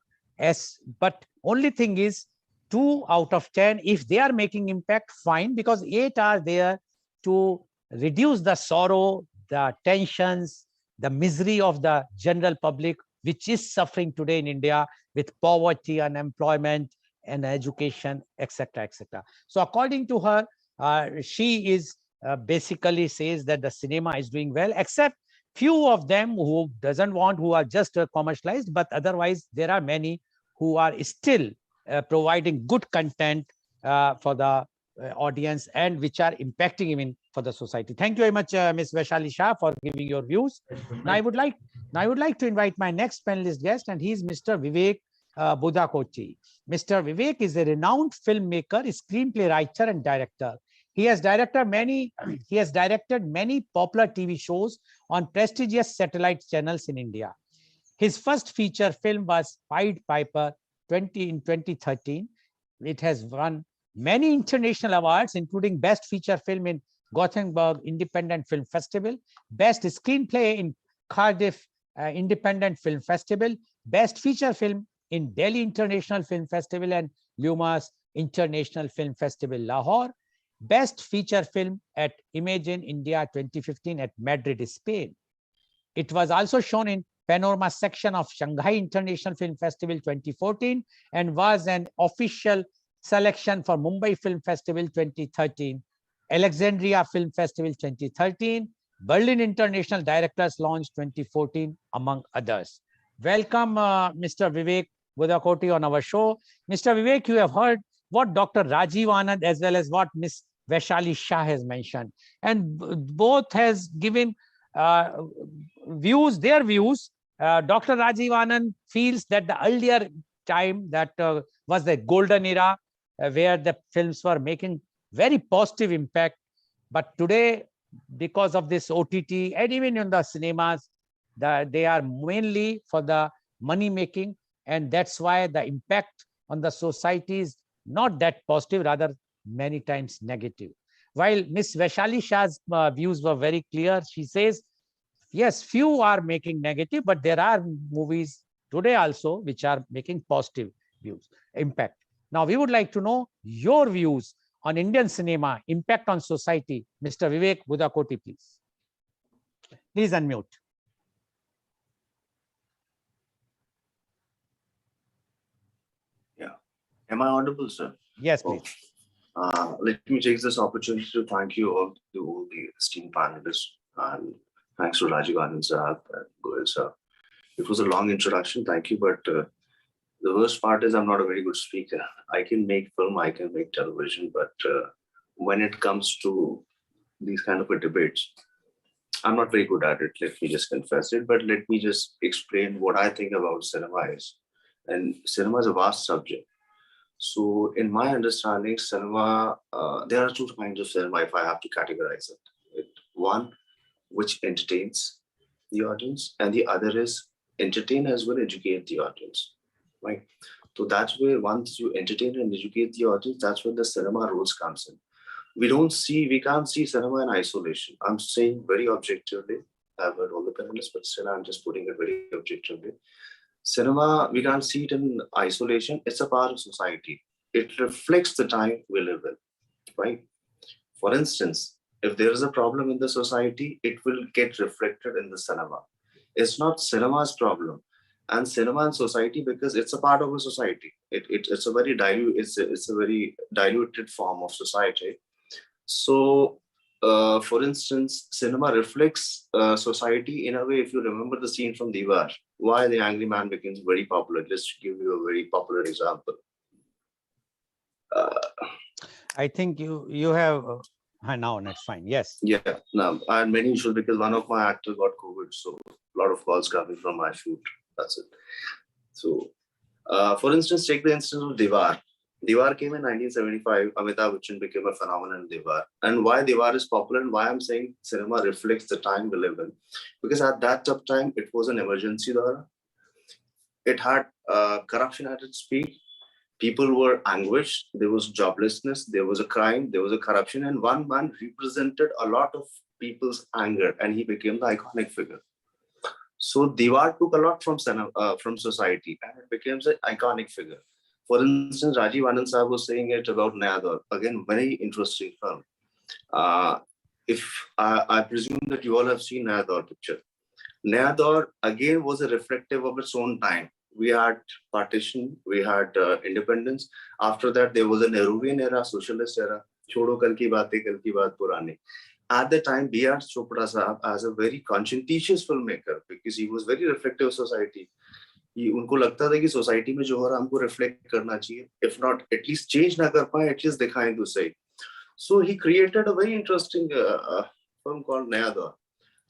but only thing is 2 out of 10, if they are making impact, fine, because 8 are there to reduce the sorrow, the tensions, the misery of the general public, which is suffering today in India with poverty, unemployment, and education, etc., etc. So according to her, she is basically says that the cinema is doing well, except few of them who who are just commercialized, but otherwise there are many who are still providing good content for the audience, and which are impacting even for the society. Thank you very much, Ms. Vaishali Shah, for giving your views. Now I would like to invite my next panelist guest, and he is Mr. Vivek Budhakochi. Mr. Vivek is a renowned filmmaker, screenplay writer, and director. He has directed many popular TV shows on prestigious satellite channels in India. His first feature film was Pied Piper in 2013. It has won many international awards, including Best Feature Film in Gothenburg Independent Film Festival, Best Screenplay in Cardiff Independent Film Festival, Best Feature Film in Delhi International Film Festival and Lumas International Film Festival, Lahore, Best Feature Film at Imagine India 2015 at Madrid, Spain. It was also shown in Panorama section of Shanghai International Film Festival 2014 and was an official selection for Mumbai Film Festival 2013, Alexandria Film Festival 2013, Berlin International Directors Launch 2014, among others. Welcome, Mr. Vivek Budakoti on our show. Mr. Vivek, you have heard what Dr. Rajiv Anand as well as what Ms. Vaishali Shah has mentioned, and both has given their views. Dr. Rajiv Anand feels that the earlier time that was the golden era where the films were making very positive impact. But today, because of this OTT and even in the cinemas, they are mainly for the money making. And that's why the impact on the society is not that positive, rather many times negative. While Ms. Vaishali Shah's views were very clear, she says, yes, few are making negative, but there are movies today also which are making positive views, impact. Now, we would like to know your views on Indian cinema, impact on society. Mr. Vivek Budakoti, please. Please unmute. Yeah. Am I audible, sir? Yes, please. Let me take this opportunity to thank you all the esteemed panelists, and thanks to Rajiv Anand sir and Goel sir. It was a long introduction, thank you, but the worst part is I'm not a very good speaker. I can make film, I can make television, but when it comes to these kind of debates, I'm not very good at it. Let me just confess it, but let me just explain what I think about cinema is. And cinema is a vast subject. So in my understanding, cinema, there are two kinds of cinema if I have to categorize it. One, which entertains the audience, and the other is entertain as well educate the audience, right? So that's where once you entertain and educate the audience, that's where the cinema rules comes in. We can't see cinema in isolation. I'm saying very objectively. I've heard all the panelists, but still I'm just putting it very objectively. Cinema, we can't see it in isolation. It's a part of society. It reflects the time we live in, right? For instance, if there is a problem in the society, it will get reflected in the cinema. It's not cinema's problem. And cinema and society, because it's a part of a society. It's a very very diluted form of society. So, for instance, cinema reflects society in a way. If you remember the scene from Diwar, why the angry man becomes very popular. Let's give you a very popular example. I think you have now. That's fine. Yes. Yeah. Now I had many issues because one of my actors got COVID, so a lot of calls coming from my shoot. That's it. So, for instance, take the instance of Diwar. Diwar came in 1975. Amitabh Bachchan became a phenomenon in Diwar. And why Diwar is popular and why I'm saying cinema reflects the time we live in. Because at that tough time, it was an emergency. It had corruption at its peak. People were anguished. There was joblessness. There was a crime. There was a corruption. And one man represented a lot of people's anger. And he became the iconic figure. So Diwar took a lot from society. And it became an iconic figure. For instance, Rajiv Anand Sahab was saying it about Naya Daur. Again, very interesting film. If I presume that you all have seen Naya Daur picture. Naya Daur, again, was a reflective of its own time. We had partition, we had independence. After that, there was a Nehruvian era, socialist era. Chodo kal ki baatein, kal ki baat purani. At the time, B.R. Chopra Sahab, as a very conscientious filmmaker, because he was very reflective of society. उनको लगता था कि society में जो हो रहा है हमको रिफ्लेक्ट करना चाहिए, if not at least change ना कर पाए, at least दिखाएं तो सही. So he created a very interesting film called Naya Daur.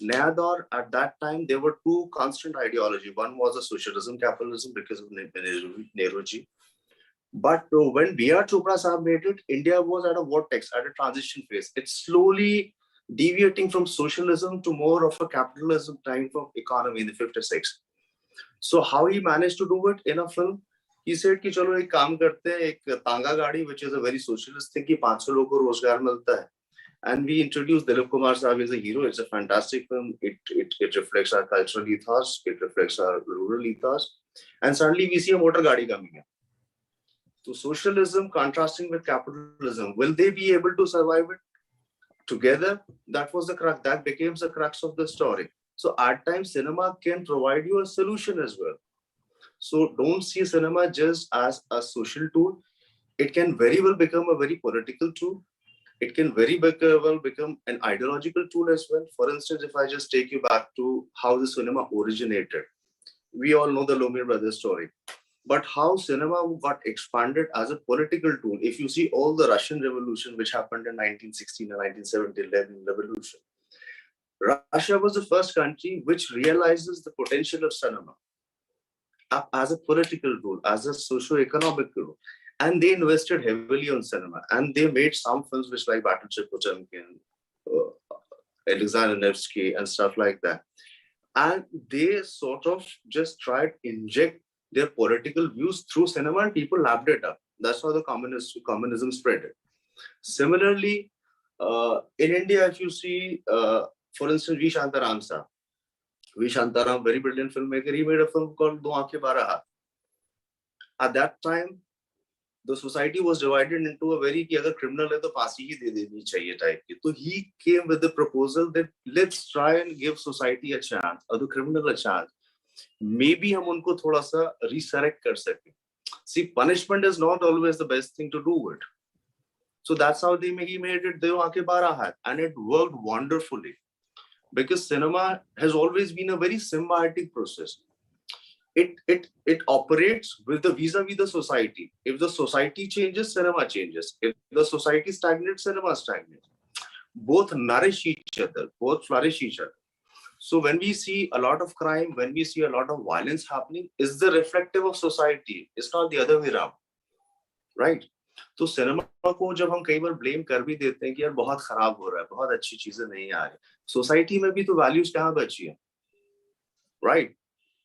Naya Daur, at that time there were two constant ideology. One was a socialism, capitalism because of Nehruji. But when B.R. Chopra Sahab made it, India was at a vortex, at a transition phase. It's slowly deviating from socialism to more of a capitalism type of economy in the 56. So how he managed to do it in a film? He said कि चलो एक काम करते हैं, एक तांगा गाड़ी, which is a very socialist thing, कि 500 लोगों को रोजगार मिलता है. And we introduced Dilip Kumar Saab as a hero. It's a fantastic film. It reflects our cultural ethos. It reflects our rural ethos. And suddenly we see a motor gaadi coming in. So socialism contrasting with capitalism, will they be able to survive it together? That was the crux. That became the crux of the story. So at times, cinema can provide you a solution as well. So don't see cinema just as a social tool. It can very well become a very political tool. It can very well become an ideological tool as well. For instance, if I just take you back to how the cinema originated, we all know the Lumiere brothers story. But how cinema got expanded as a political tool. If you see all the Russian Revolution, which happened in 1916 and 1917 revolution, Russia was the first country which realizes the potential of cinema as a political tool, as a socio-economic tool. And they invested heavily on cinema. And they made some films which like Battleship Potemkin, Alexander Nevsky, and stuff like that. And they sort of just tried to inject their political views through cinema, and people lapped it up. That's how the communism spread it. Similarly, in India, if you see, for instance, V. Shantaram Saab. V. Shantaram, very brilliant filmmaker, he made a film called To Bolenge. At that time, the society was divided into a very कि अगर criminal है तो फांसी ही दे देनी चाहिए type की. So he came with the proposal that let's try and give society a chance, or the criminal a chance. Maybe हम उनको थोड़ा सा resurrect कर सकें. See, punishment is not always the best thing to do it. So that's how he made it. दो आंखें बारह हाथ, and it worked wonderfully, because cinema has always been a very symbiotic process. It operates with the vis-a-vis the society. If the society changes, cinema changes. If the society stagnates, cinema stagnates. Both nourish each other, both flourish each other. So when we see a lot of crime, when we see a lot of violence happening, is the reflective of society. It's not the other way around, right? तो cinema को जब हम कई बार blame कर भी देते हैं कि यार बहुत खराब हो रहा है, बहुत अच्छी चीजें नहीं आ रही, सोसाइटी में भी तो वैल्यूज कहाँ बची हैं, right?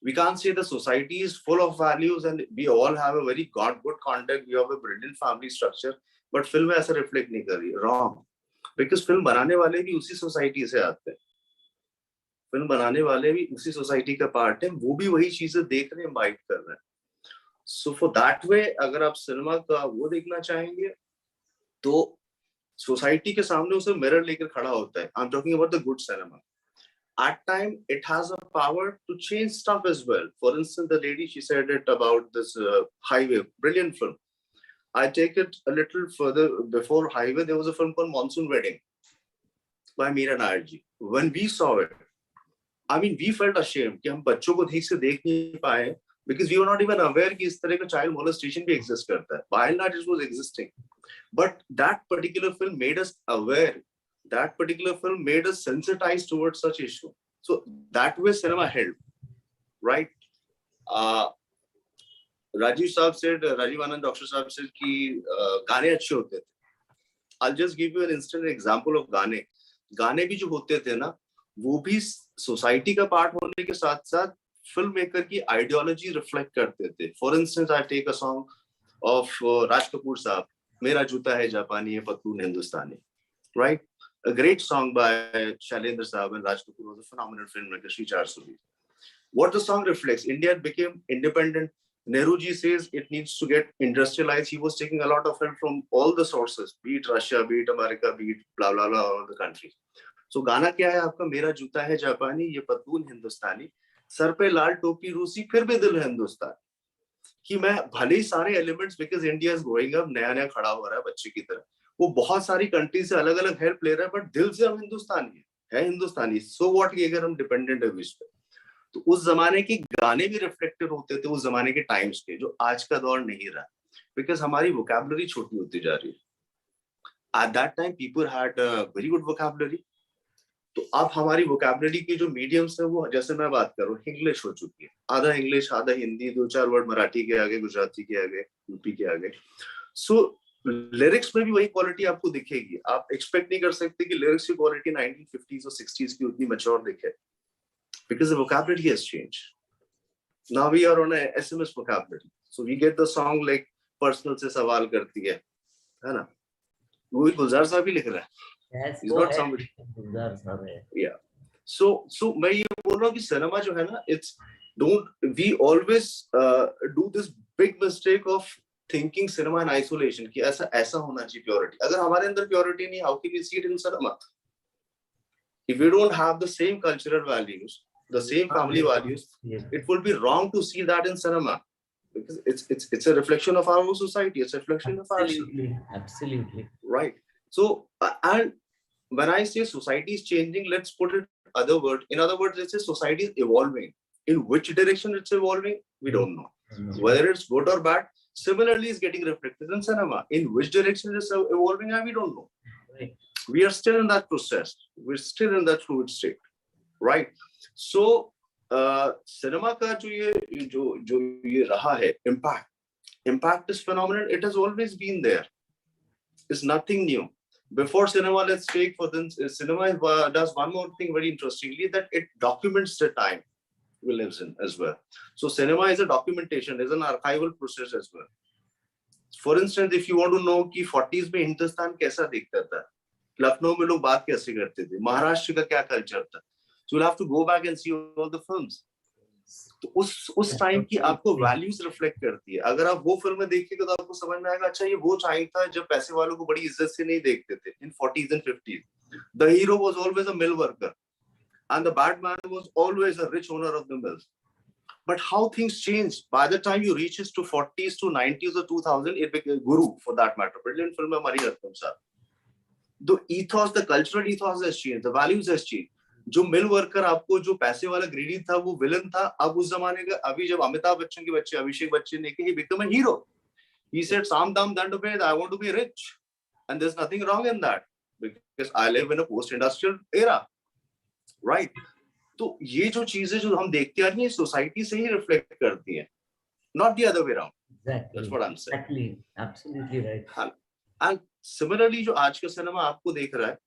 We can't say the society is full of values and we all have a very good contact, we have a brilliant family structure, but film ऐसा reflect नहीं कर रही. Wrong, because film बनाने वाले भी उसी society से आते हैं, film बनाने वाले भी उसी society का part है, वो भी वही चीजें देख रहे हैं, invite कर रहे हैं. So for that way, अगर आप सिनेमा का वो देखना चाहेंगे, तो society के सामने उसे mirror लेकर खड़ा होता है. I'm talking about the good cinema. At time, it has a power to change stuff as well. For instance, the lady, she said it about this Highway, brilliant film. I take it a little further. Before Highway, there was a film called Monsoon Wedding by Meera Nairji. When we saw it, I mean, we felt ashamed कि हम बच्चों को ठीक से देख नहीं पाए, because we were not even aware कि इस तरह का child molestation भी exist करता है. By and large, it was existing. But that particular film made us aware. That particular film made us sensitized towards such issue. So that way cinema helped, right? Rajiv Saab said, Rajiv Anand, Dr. Saab said कि गाने अच्छे होते थे. I'll just give you an instant example of गाने. गाने भी जो होते थे ना, वो भी society का part होने के साथ साथ filmmaker की ideology reflect करते थे. For instance, I take a song of Raj Kapoor Saab, मेरा जूता है जापानी है पतलून हिंदुस्तानी, right? A great song by Shailendra Saab, and Raj Kapoor was a phenomenal filmmaker, Shri Char Suri. What the song reflects, India became independent. Nehruji says it needs to get industrialized. He was taking a lot of help from all the sources, be it Russia, be it America, be it blah, blah, blah, all the countries. So गाना क्या है आपका, मेरा जूता है जापानी, ये पतलून हिंदुस्तानी, सर पे लाल टोपी रूसी, फिर भी दिल हिंदुस्तानी. कि मैं भले ही सारे elements, because India is growing up, नया नया खड़ा हो रहा है बच्चे की तरह, वो बहुत सारी कंट्री से अलग अलग हेल्प ले रहा है, बट दिल से हम हिंदुस्तानी है हिंदुस्तानी. सो व्हाट कि अगर हम डिपेंडेंट है विश पे, तो उस जमाने के गाने भी रिफ्लेक्टेड होते थे उस जमाने के टाइम्स के, जो आज का दौर नहीं रहा, बिकॉज हमारी वोकैबुलरी छोटी होती जा रही है. At that time people had very good vocabulary. तो अब हमारी वोकैबुलरी के जो मीडियम्स है वो, जैसे मैं बात करूँ, इंग्लिश हो चुकी है, आधा इंग्लिश आधा हिंदी, दो चार वर्ड मराठी के आगे, गुजराती के आगे, यूपी के आगे. सो लिरिक्स में भी वही क्वालिटी आपको दिखेगी. आप एक्सपेक्ट नहीं कर सकते कि लिरिक्स की क्वालिटी 1950s और 60s की उतनी मैच्योर दिखे, because the vocabulary has changed. Now we are on a SMS vocabulary. So we get the song like personal se sawal karti hai na? वो गुलजार साहब ही लिख रहा है. Yes, He's go not ahead. somebody. गुलजार साहब है. Yeah. So मैं ये बोल रहा हूँ कि cinema जो है ना, we always do this big mistake of thinking cinema in isolation कि ऐसा होना चाहिए purity. अगर हमारे अंदर purity नहीं, how can we see it in cinema? If we don't have the same cultural values, the same family values, it would be wrong to see that in cinema, because it's a reflection of our society. It's a reflection of ourselves. Absolutely. Right. So and when I say society is changing, let's put it in other words, let's say society is evolving. In which direction it's evolving, we don't know. Whether it's good or bad, similarly is getting reflected in cinema. In which direction it's evolving, we don't know. Right. We are still in that process. We're still in that fluid state, right? So cinema का जो ये रहा है impact is phenomenon. It has always been there. It's nothing new. Before cinema, let's take for instance, cinema does one more thing very interestingly, that it documents the time we live in as well. So cinema is a documentation, is an archival process as well. For instance, if you want to know कि 40s में हिंदुस्तान कैसा दिखता था, लखनऊ में लोग बात कैसे करते थे, महाराष्ट्र का क्या कल्चर था, so you'll have to go back and see all the films. तो उस टाइम की आपको वैल्यूज रिफ्लेक्ट करती है. अगर आप वो फिल्में देखिएगा तो आपको समझ में आएगा, अच्छा ये वो टाइम था जब पैसे वालों को बड़ी इज्जत से नहीं देखते थे. In 40s and 50s, the hero was always a mill worker and the bad man was always a rich owner of the mills. But how things changed by the time you reaches to 40s to 90s or 2000, it became Guru for that matter. Brilliant film by Mani Ratnam sir. The ethos, the cultural ethos has changed, the values has changed. जो mill worker आपको जो पैसे वाला greedy था वो villain था. अब उस जमाने का अभी जब अमिताभ बच्चन के बच्चे अभिषेक बच्चन ने he became a hero. He said Sam Dam Dandaped, I want to be rich, and there's nothing wrong in that because I live in a post-industrial era, right? तो ये जो चीजें जो हम देखते आ रही हैं सोसाइटी से ही रिफ्लेक्ट करती हैं, not the other way around. Exactly. That's what I'm saying. Exactly. Absolutely right. And similarly, जो आज का सिनेमा आपको देख रहा है,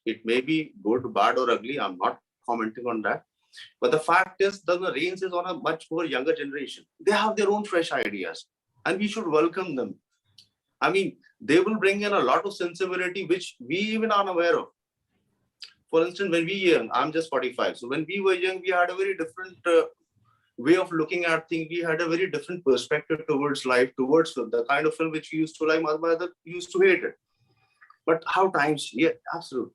it may be good, bad or ugly. I'm not commenting on that. But the fact is, the reins is on a much more younger generation. They have their own fresh ideas, and we should welcome them. I mean, they will bring in a lot of sensibility which we even aren't aware of. For instance, when we were young, I'm just 45. So when we were young, we had a very different way of looking at things. We had a very different perspective towards life, towards the kind of film which we used to like. My mother used to hate it. But how times, yeah, absolutely.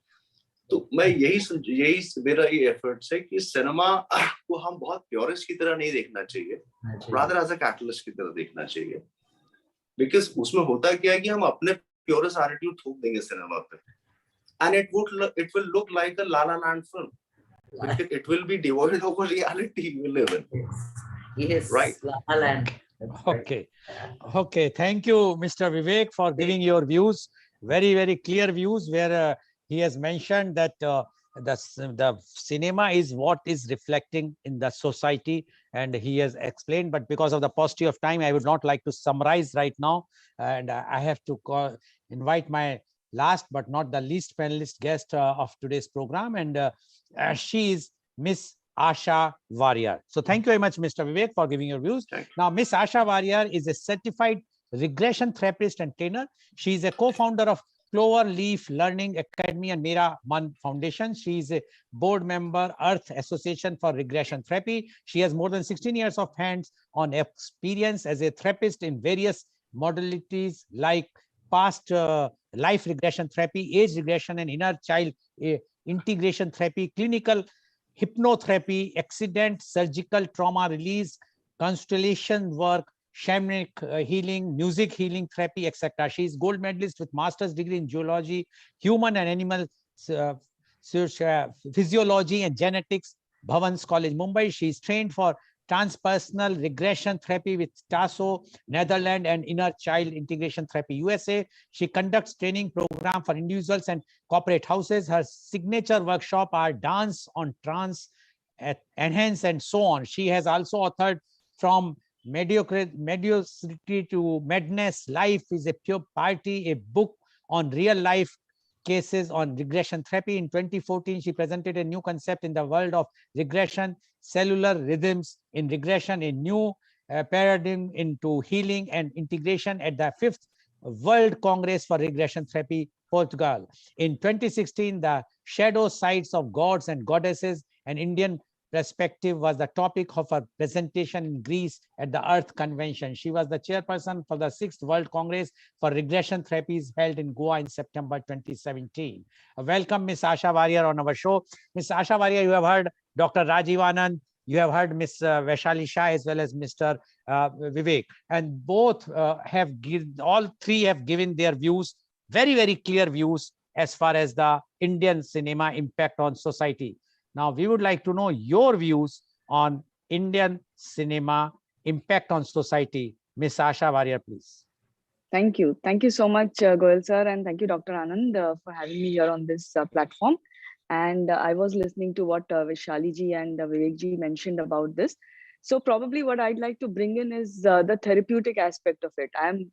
तो मैं यही मेरा ये efforts है कि cinema को हम बहुत प्योरिस्ट की तरह नहीं देखना चाहिए, rather as a catalyst की तरह देखना चाहिए. Because उसमें होता क्या है कि हम अपने प्योरिस्ट एटीट्यूड थोप देंगे सिनेमा पे, and it will look like a La La Land film. It will be devoid of a reality we live in. Yes, right. La La Land. Okay. Okay. Thank you, Mr. Vivek, for giving your views. Very, very clear views where he has mentioned that the cinema is what is reflecting in the society, and he has explained, but because of the paucity of time, I would not like to summarize right now. And I have to invite my last but not the least panelist guest of today's program, and she is Miss Asha Warrior. So thank you very much, Mr. Vivek, for giving your views. Now, Miss Asha Warrior is a certified regression therapist and trainer. She is a co-founder of Clover Leaf Learning Academy and Mera Man Foundation. She is a board member, Earth Association for Regression Therapy. She has more than 16 years of hands-on experience as a therapist in various modalities like past life regression therapy, age regression and inner child integration therapy, clinical hypnotherapy, accident, surgical trauma release, constellation work, shamanic healing, music healing therapy, etc. She is gold medalist with master's degree in zoology, human and animal physiology and genetics, Bhavans College, Mumbai. She is trained for transpersonal regression therapy with TASO, Netherlands, and inner child integration therapy, USA. She conducts training program for individuals and corporate houses. Her signature workshop are dance on trance, enhance, and so on. She has also authored From Mediocrity to Madness, Life is a Pure Party, a book on real life cases on regression therapy. In 2014, she presented a new concept in the world of regression, cellular rhythms in regression, a new paradigm into healing and integration at the 5th World Congress for Regression Therapy, Portugal. In 2016, the shadow sides of gods and goddesses, an Indian perspective, was the topic of her presentation in Greece at the Earth Convention. She was the chairperson for the 6th World Congress for Regression Therapies held in Goa in September 2017. Welcome, Ms. Asha Warrior, on our show. Ms. Asha Warrior, you have heard Dr. Rajiv Anand, you have heard Ms. Vaishali Shah as well as Mr. Vivek, and both all three have given their views, very, very clear views as far as the Indian cinema impact on society. Now, we would like to know your views on Indian cinema impact on society. Ms. Asha Warrior, please. Thank you. Thank you so much, Goel sir, and thank you, Dr. Anand, for having me here on this platform. And I was listening to what Vaishali ji and Vivek ji mentioned about this. So probably what I'd like to bring in is the therapeutic aspect of it. I'm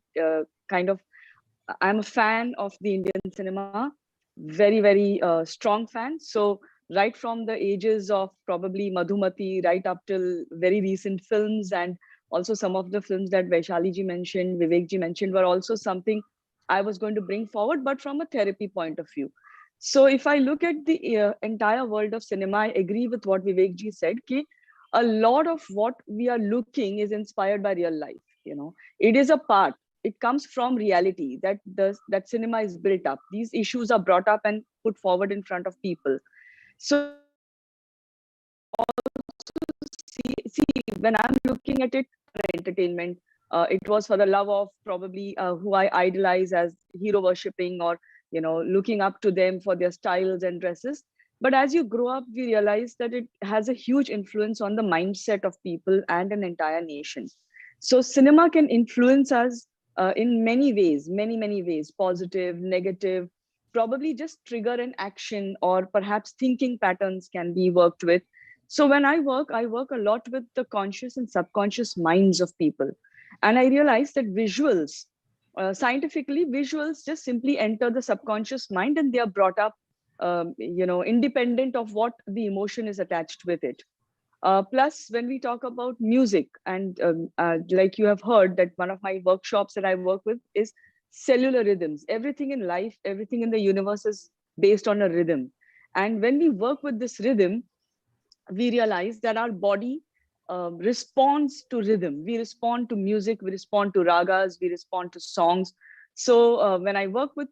a fan of the Indian cinema, very, very strong fan. So right from the ages of probably Madhumati, right up till very recent films, and also some of the films that Vaishali ji mentioned, Vivek ji mentioned, were also something I was going to bring forward, but from a therapy point of view. So if I look at the entire world of cinema, I agree with what Vivek ji said, ki a lot of what we are looking is inspired by real life. You know, it is a part. It comes from reality that cinema is built up. These issues are brought up and put forward in front of people. So see, when I'm looking at it for entertainment, it was for the love of probably who I idolize as hero worshipping, or looking up to them for their styles and dresses. But as you grow up, we realize that it has a huge influence on the mindset of people and an entire nation. So cinema can influence us in many ways, many ways, positive, negative, probably just trigger an action, or perhaps thinking patterns can be worked with. So when I work a lot with the conscious and subconscious minds of people. And I realized that visuals, scientifically, visuals just simply enter the subconscious mind, and they are brought up, independent of what the emotion is attached with it. Plus, when we talk about music, and like you have heard, that one of my workshops that I work with is cellular rhythms. Everything in life, everything in the universe is based on a rhythm. And when we work with this rhythm, we realize that our body responds to rhythm. We respond to music, we respond to ragas, we respond to songs. So when I work with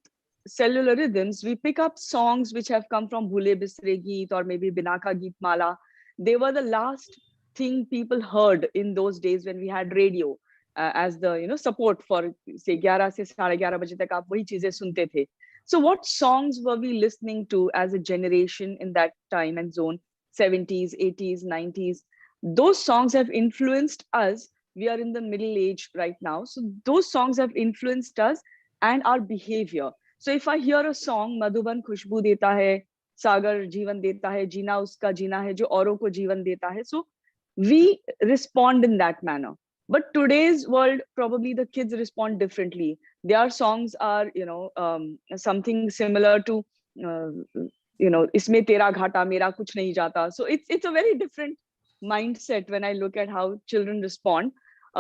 cellular rhythms, we pick up songs which have come from Bhule Bisre Geet or maybe Binaka Geet Mala. They were the last thing people heard in those days when we had radio as the support for say 11 se 11:30 baje tak aap wahi cheezein sunte the. So what songs were we listening to as a generation in that time and zone? 70s, 80s, 90s. Those songs have influenced us. We are in the middle age right now. So those songs have influenced us and our behavior. So if I hear a song, Madhuban Khushbu deta hai, Sagar Jeevan deta hai, Jeena uska jeena hai, jo auron ko jeevan deta hai. So we respond in that manner. But today's world, probably the kids respond differently. Their songs are, something similar to, isme tera ghata, mera kuch nahi jata. So it's a very different mindset when I look at how children respond.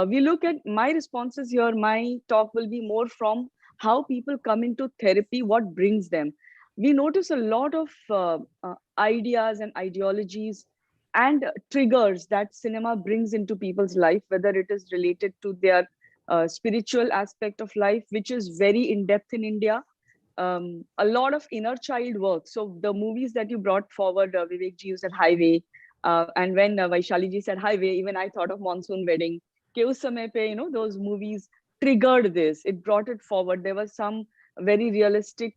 We look at my responses here. My talk will be more from how people come into therapy, what brings them. We notice a lot of ideas and ideologies and triggers that cinema brings into people's life, whether it is related to their spiritual aspect of life, which is very in depth in India. A lot of inner child work. So the movies that you brought forward, Vivek ji, you said Highway. And when Vaishali ji said Highway, even I thought of Monsoon Wedding. Ke us samay pe, those movies triggered this. It brought it forward. There was some very realistic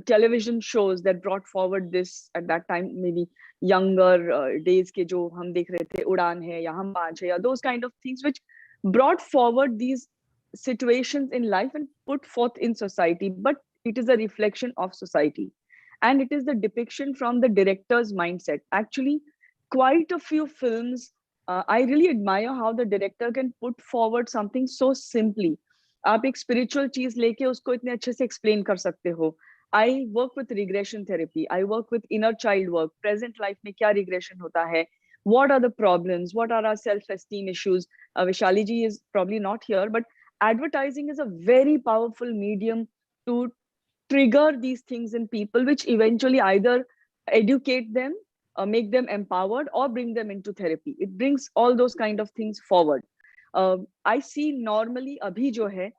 television shows that brought forward this at that time, maybe younger days ke jo hum dekh rahe the, Udaan hai, ya Hum Paanch hai, ya those kind of things which brought forward these situations in life and put forth in society. But it is a reflection of society. And it is the depiction from the director's mindset. Actually, quite a few films, I really admire how the director can put forward something so simply. आप एक spiritual चीज लेके उसको इतने अच्छे से explain कर सकते हो. I work with regression therapy. I work with inner child work. Present life में क्या regression होता है? What are the problems? What are our self-esteem issues? Vaishali ji is probably not here, but advertising is a very powerful medium to trigger these things in people, which eventually either educate them, make them empowered, or bring them into therapy. It brings all those kind of things forward. I see normally abhi jo hai,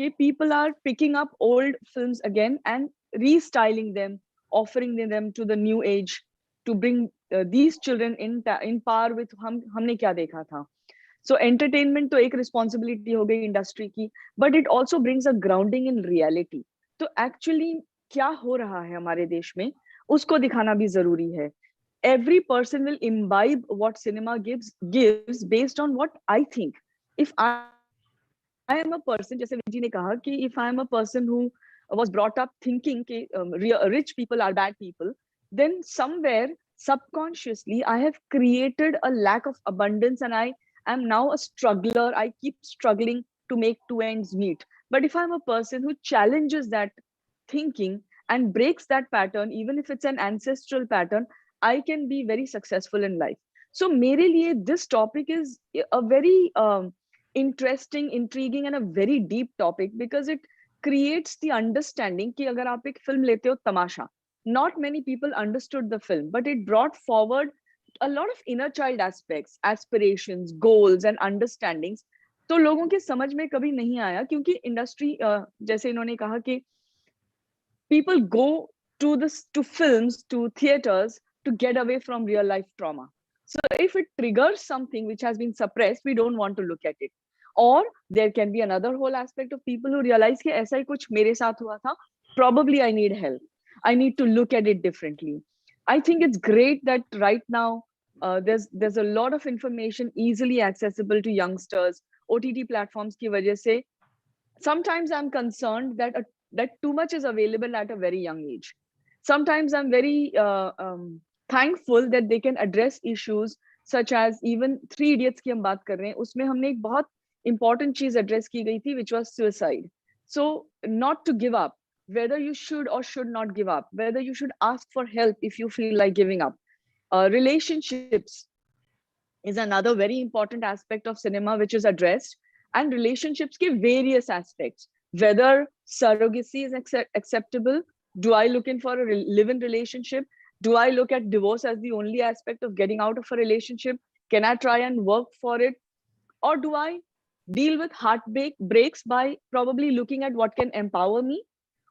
कि people are picking up old films again and restyling them, offering them to the new age to bring these children in par with हमने क्या देखा था. So entertainment तो एक responsibility हो गई industry की, but it also brings a grounding in reality. तो actually क्या हो रहा है हमारे देश में, उसको दिखाना भी जरूरी है. Every person will imbibe what cinema gives based on what I think. If I am a person, जैसे विजी ने कहा कि if I am a person who was brought up thinking कि rich people are bad people, then somewhere subconsciously I have created a lack of abundance, and I am now a struggler. I keep struggling to make two ends meet. But if I'm a person who challenges that thinking and breaks that pattern, even if it's an ancestral pattern, I can be very successful in life. So mere liye this topic is a very interesting, intriguing, and a very deep topic, because it creates the understanding कि अगर आप एक film लेते हो तमाशा, not many people understood the film, but it brought forward a lot of inner child aspects, aspirations, goals and understandings. तो लोगों के समझ में कभी नहीं आया, क्योंकि इंडस्ट्री जैसे इन्होंने कहा कि people go to films, to theaters, to get away from real life trauma. So if it triggers something which has been suppressed, we don't want to look at it. Or there can be another whole aspect of people who realize कि ऐसा ही कुछ मेरे साथ हुआ था, probably I need help. I need to look at it differently. I think it's great that right now there's a lot of information easily accessible to youngsters. OTT platforms की वजह से sometimes I'm concerned that too much is available at a very young age. Sometimes I'm very thankful that they can address issues such as even Three Idiots की हम बात कर रहे हैं, उसमें हमने एक बहुत important चीज address की गई थी, which was suicide. So not to give up, whether you should or should not give up, whether you should ask for help if you feel like giving up. Relationships is another very important aspect of cinema which is addressed, and relationships के various aspects, whether surrogacy is acceptable. Do I look in for a live-in relationship? Do I look at divorce as the only aspect of getting out of a relationship? Can I try and work for it? Or do I deal with breaks by probably looking at what can empower me,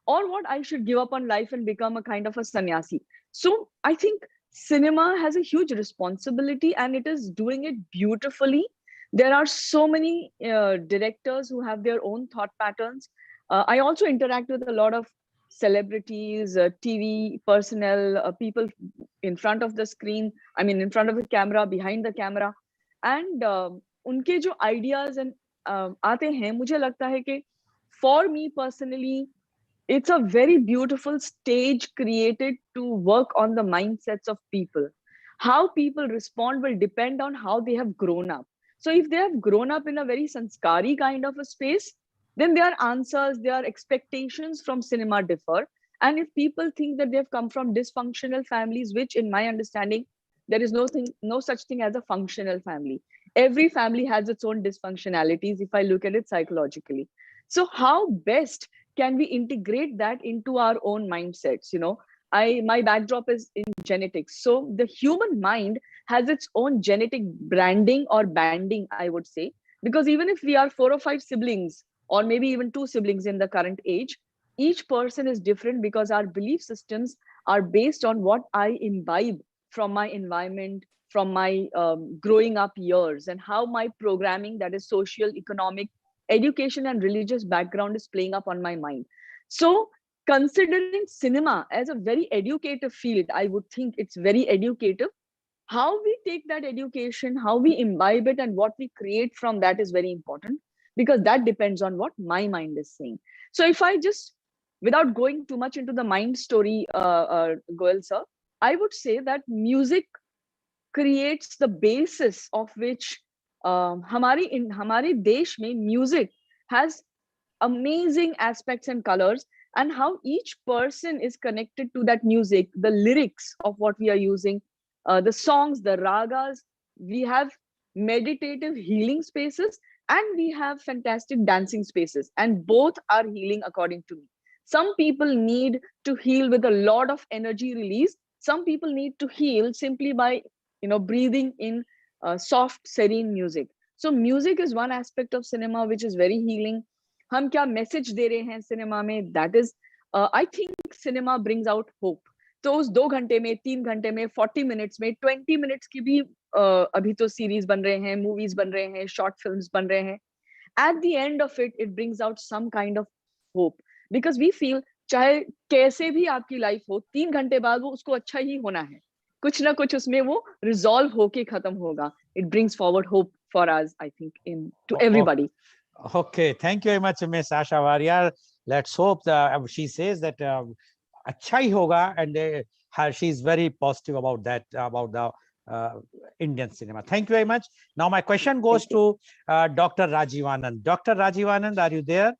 or what I should give up on life and become a kind of a sannyasi? So I think cinema has a huge responsibility, and it is doing it beautifully. There are so many directors who have their own thought patterns. I also interact with a lot of celebrities, TV personnel, people in front of the screen, I mean in front of the camera, behind the camera, and उनके जो ideas and आते हैं, मुझे लगता है कि for me personally, it's a very beautiful stage created to work on the mindsets of people. How people respond will depend on how they have grown up. So if they have grown up in a very sanskari kind of a space, then their answers, their expectations from cinema differ. And if people think that they've come from dysfunctional families, which in my understanding, there is no such thing as a functional family. Every family has its own dysfunctionalities if I look at it psychologically. So how best can we integrate that into our own mindsets? You know, my backdrop is in genetics. So the human mind has its own genetic branding or banding, I would say, because even if we are 4 or 5 siblings, or maybe even 2 siblings in the current age, each person is different because our belief systems are based on what I imbibe from my environment, from my growing up years, and how my programming, that is social, economic, education and religious background, is playing up on my mind. So considering cinema as a very educative field, I would think it's very educative. How we take that education, how we imbibe it, and what we create from that is very important, because that depends on what my mind is saying. So if I just, without going too much into the mind story, Goel sir, I would say that music creates the basis of which हमारे देश में music has amazing aspects and colors. and how each person is connected to that music, the lyrics of what we are using, the songs, the ragas. We have meditative healing spaces, and we have fantastic dancing spaces, and both are healing according to me. Some people need to heal with a lot of energy release. Some people need to heal simply by breathing in soft serene music. So music is one aspect of cinema which is very healing. हम क्या message दे रहे हैं cinema में, that is I think cinema brings out hope. तो उस 2 घंटे में, 3 घंटे में, 40 मिनट्स में, 20 मिनट्स की भी अभी तो सीरीज बन रहे हैं, मूवीज बन रहे हैं, शॉर्ट फिल्म्स बन रहे हैं. At the end of it, it brings out some kind of hope, because we feel चाहे कैसे भी आपकी लाइफ हो, 3 घंटे बाद वो उसको अच्छा ही होना है. कुछ ना कुछ उसमें वो रिजॉल्व होके खत्म होगा. It brings forward hope for us, I think, in to everybody. Okay, thank you very much, Ms. Asha Warrior. Let's hope that she says that अच्छा ही होगा, and she is very positive about that, about the Indian cinema. Thank you very much. Now my question goes to Dr. Rajiv Anand. Dr. Rajiv Anand, are you there?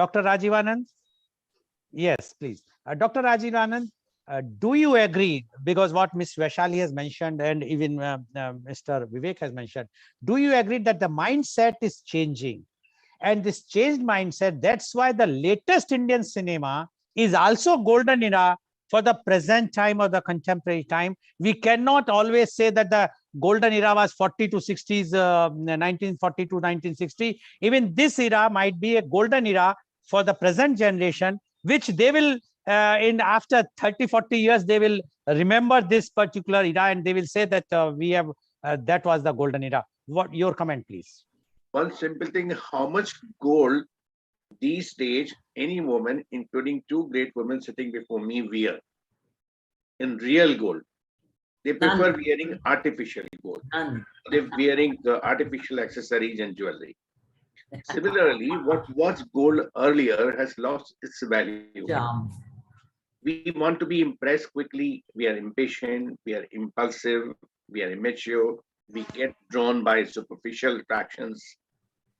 Dr. Rajiv Anand? Yes, please. Dr. Rajiv Anand, do you agree, because what Ms. Vaishali has mentioned and even Mr. Vivek has mentioned, do you agree that the mindset is changing? And this changed mindset, that's why the latest Indian cinema is also golden era for the present time or the contemporary time. We cannot always say that the golden era was 40 to 60s, 1940 to 1960. Even this era might be a golden era for the present generation, which they will in after 30-40 years they will remember this particular era, and they will say that we have that was the golden era. What your comment, please? One simple thing: how much gold these days any woman, including two great women sitting before me, wear in real gold? They prefer wearing artificial gold. They're wearing the artificial accessories and jewelry. Similarly, what was gold earlier has lost its value. We want to be impressed quickly. We are impatient. We are impulsive. We are immature. We get drawn by superficial attractions.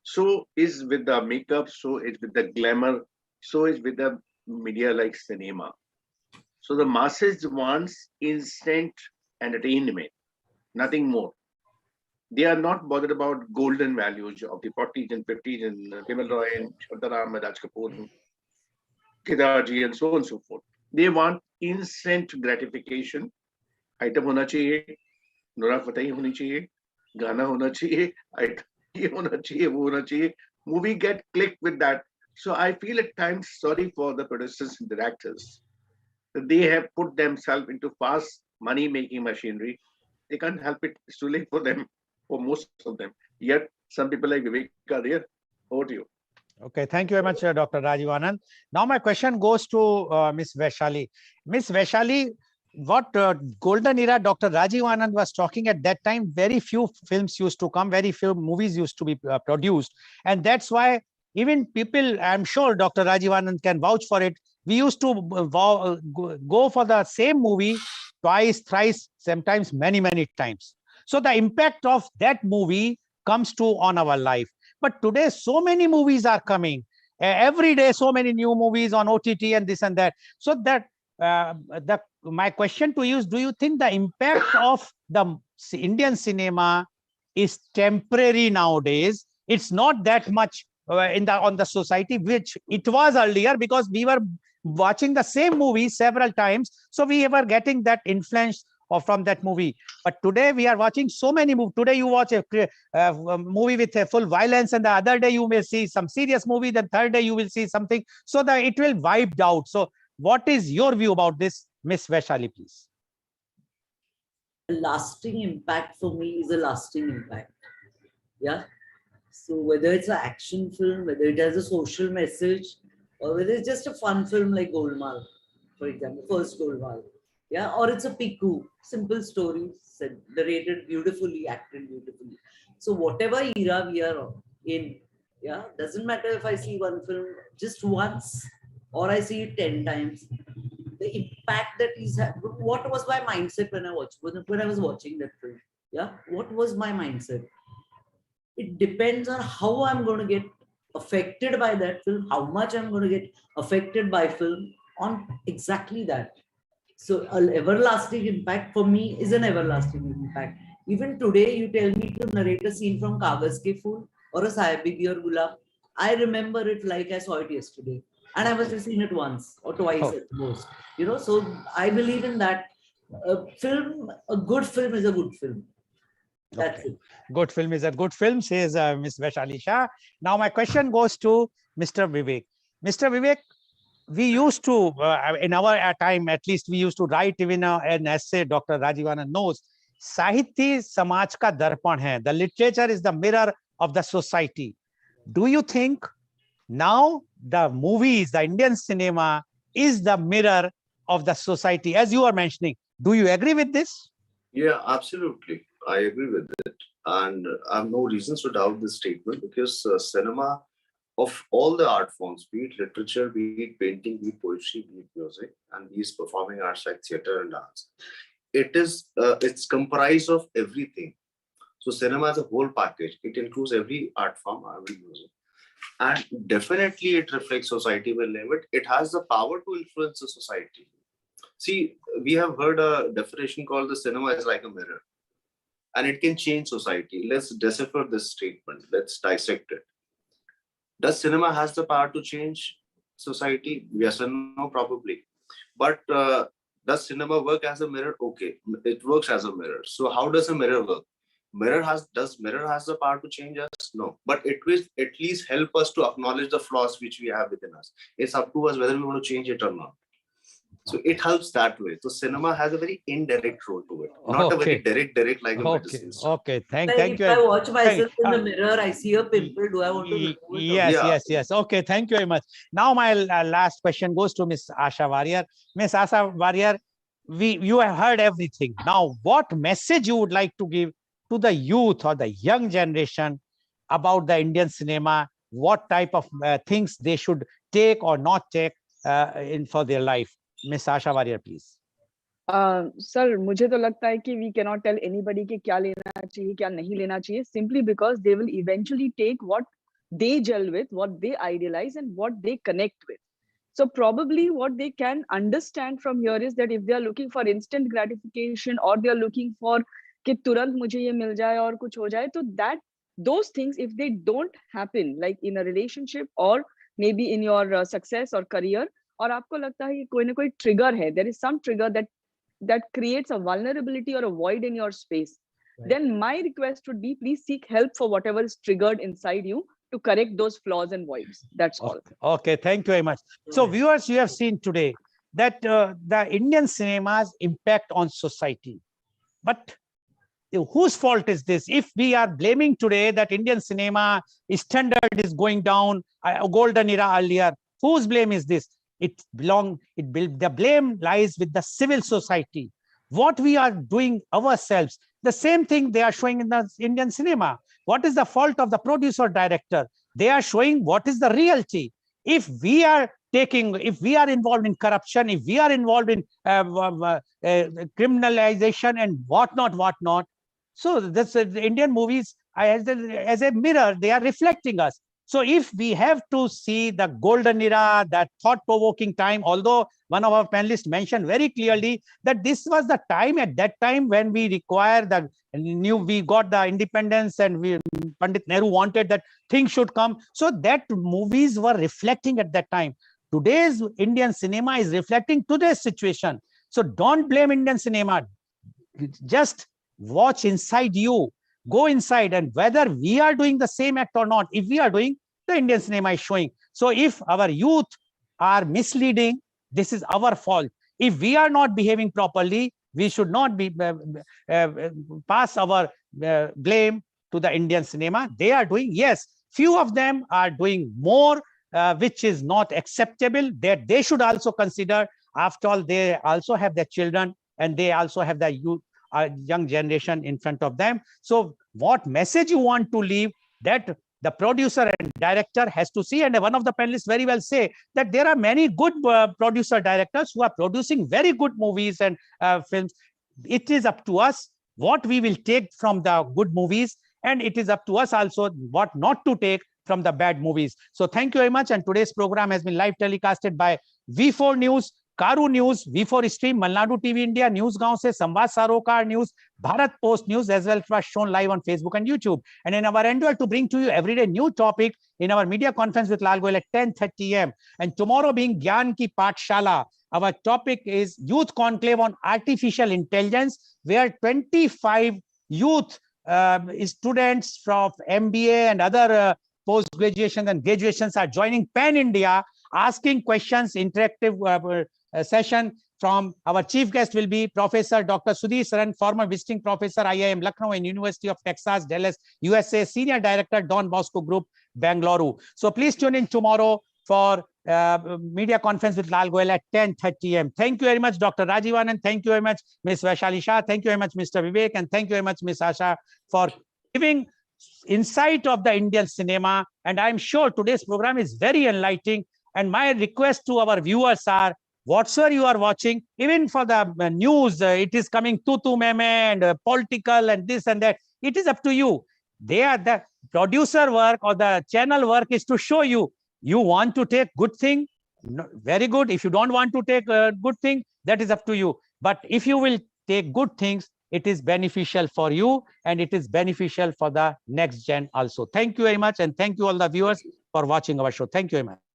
So is with the makeup. So is with the glamour. So is with the media like cinema. So the masses wants instant entertainment, nothing more. They are not bothered about golden values of the 40s and 50s and Vimal Roy and Shantaram and Raj Kapoor and Kedarji and so on and so forth. They want instant gratification. Item hona chahiye, Nora Fateh honi chahiye, Gana hona chahiye, item ye hona chahiye, wo hona chahiye. Movie get clicked with that. So I feel at times sorry for the producers and directors that they have put themselves into fast money-making machinery. They can't help it. It's too late for them, for most of them. Yet some people like Vivek are there. Over to you. Okay, thank you very much, Dr. Rajiv Anand. Now my question goes to Ms. Vaishali. Ms. Vaishali, what golden era Dr. Rajiv Anand was talking at that time, very few films used to come, very few movies used to be produced. And that's why even people, I'm sure Dr. Rajiv Anand can vouch for it, we used to go for the same movie twice, thrice, sometimes many times. So the impact of that movie comes to on our life. But today, so many movies are coming. Every day, so many new movies on OTT and this and that. So that my question to you is, do you think the impact of the Indian cinema is temporary nowadays? It's not that much on the society, which it was earlier, because we were watching the same movie several times. So we were getting that influence from that movie. But today we are watching so many movies. Today you watch a movie with a full violence, and the other day you may see some serious movie. The third day you will see something. So that it will wiped out. So what is your view about this, Miss Vaishali, please? A lasting impact for me is a lasting impact. Yeah. So whether it's an action film, whether it has a social message, or whether it's just a fun film like Golmaal, for example, first Golmaal. Yeah, or it's a Piku, simple story, narrated beautifully, acted beautifully. So whatever era we are in, yeah, doesn't matter if I see one film just once or I see it 10 times. The impact that is, what was my mindset when I was watching that film? Yeah, what was my mindset? It depends on how I'm going to get a affected by that film, how much I'm going to get affected by film on exactly that. So an everlasting impact for me is an everlasting impact. Even today, you tell me to narrate a scene from Kaagaz Ke Phool or a Sahib Bibi or Gulab, I remember it like I saw it yesterday. And I must have seen it once or twice Oh. at most. You know, so I believe in that. A good film is a good film. That's Okay. it. Good film is a good film, says Miss Vaishali Shah. Now my question goes to Mr. Vivek. Mr. Vivek, we used to, in our time at least, we used to write even an essay, Dr. Rajiv Anand knows, Sahitya Samaj ka darpan hai. The literature is the mirror of the society. Do you think now the movies, the Indian cinema is the mirror of the society, as you are mentioning? Do you agree with this? Yeah, absolutely. I agree with it. And I have no reasons to doubt this statement because cinema, of all the art forms, be it literature, be it painting, be it poetry, be it music, and these performing arts like theater and dance, it's comprised of everything. So cinema is a whole package. It includes every art form, every music. And definitely it reflects society well. It has the power to influence the society. See, we have heard a definition called the cinema is like a mirror and it can change society. Let's decipher this statement. Let's dissect it. Does cinema has the power to change society? Yes and no, probably. But does cinema work as a mirror? Okay, it works as a mirror. So how does a mirror work? Does mirror has the power to change us? No, but it will at least help us to acknowledge the flaws which we have within us. It's up to us whether we want to change it or not. So it helps that way. So cinema has a very indirect role to it, not a very direct like a medicine. Okay. Thank If you. I watch myself in Thank- the mirror, I see a pimple. Do I want to remove it? Yes. Okay, thank you very much. Now my last question goes to Miss Asha Warrior. Miss Asha Warrior, you have heard everything. Now, what message you would like to give to the youth or the young generation about the Indian cinema? What type of things they should take or not take in for their life? Miss Asha Warrior, please. Sir मुझे तो लगता है कि we cannot tell anybody कि क्या लेना चाहिए क्या नहीं लेना चाहिए simply because they will eventually take what they gel with, what they idealize and what they connect with. So probably what they can understand from here is that if they are looking for instant gratification or they are looking for कि तुरंत मुझे ये मिल जाए और कुछ हो जाए, तो that those things if they don't happen like in a relationship or maybe in your success or career, और आपको लगता है कि कोई ना कोई trigger है, there is some trigger that creates a vulnerability or a void in your space, then my request would be please seek help for whatever is triggered inside you to correct those flaws and voids. That's all. Okay, thank you very much. So viewers, you have seen today that the Indian cinema's impact on society. But whose fault is this? If we are blaming today that Indian cinema standard is going down, a golden era earlier, whose blame is this? The blame lies with the civil society. What we are doing ourselves, the same thing they are showing in the Indian cinema. What is the fault of the producer director? They are showing what is the reality. If we are involved in corruption, if we are involved in criminalization and whatnot, so this the Indian movies as a mirror, they are reflecting us. So if we have to see the golden era, that thought-provoking time, although one of our panelists mentioned very clearly that this was the time at that time when we we got the independence and Pandit Nehru wanted that things should come. So that movies were reflecting at that time. Today's Indian cinema is reflecting today's situation. So don't blame Indian cinema. Just watch inside you. Go inside, and whether we are doing the same act or not, if we are doing, the Indian cinema is showing. So if our youth are misleading, this is our fault. If we are not behaving properly, we should not be pass our blame to the Indian cinema. They are doing, yes, few of them are doing more, which is not acceptable. That they should also consider. After all, they also have their children and they also have the youth. Young generation in front of them. So what message you want to leave, that the producer and director has to see. And one of the panelists very well say that there are many good producer directors who are producing very good movies and films. It is up to us what we will take from the good movies, and it is up to us also what not to take from the bad movies. So thank you very much. And today's program has been live telecasted by V4 News, Caru News, V4 Stream, Malnadu TV India, News Gaon se, Samvad Sarokar News, Bharat Post News, as well as shown live on Facebook and YouTube. And in our endeavor to bring to you everyday new topic in our media conference with Lal Goel at 10:30 a.m. And tomorrow being Gyan Ki Pathshala, our topic is Youth Conclave on Artificial Intelligence, where 25 youth students from MBA and other post-graduation and graduations are joining Pan India, asking questions, interactive session from our chief guest will be Professor Dr. Sudhir Saran, former visiting professor, IIM Lucknow and University of Texas, Dallas, USA, Senior Director, Don Bosco Group, Bangalore. So please tune in tomorrow for media conference with Lal Goel at 10:30 a.m. Thank you very much, Dr. Rajivanan. Thank you very much, Ms. Vaishali Shah. Thank you very much, Mr. Vivek. And thank you very much, Ms. Asha, for giving insight of the Indian cinema. And I'm sure today's program is very enlightening. And my request to our viewers are, whatsoever you are watching, even for the news, it is coming tutu meme and political and this and that. It is up to you. They are the producer work or the channel work is to show you. You want to take good thing, very good. If you don't want to take a good thing, that is up to you. But if you will take good things, it is beneficial for you and it is beneficial for the next gen also. Thank you very much. And thank you all the viewers for watching our show. Thank you very much.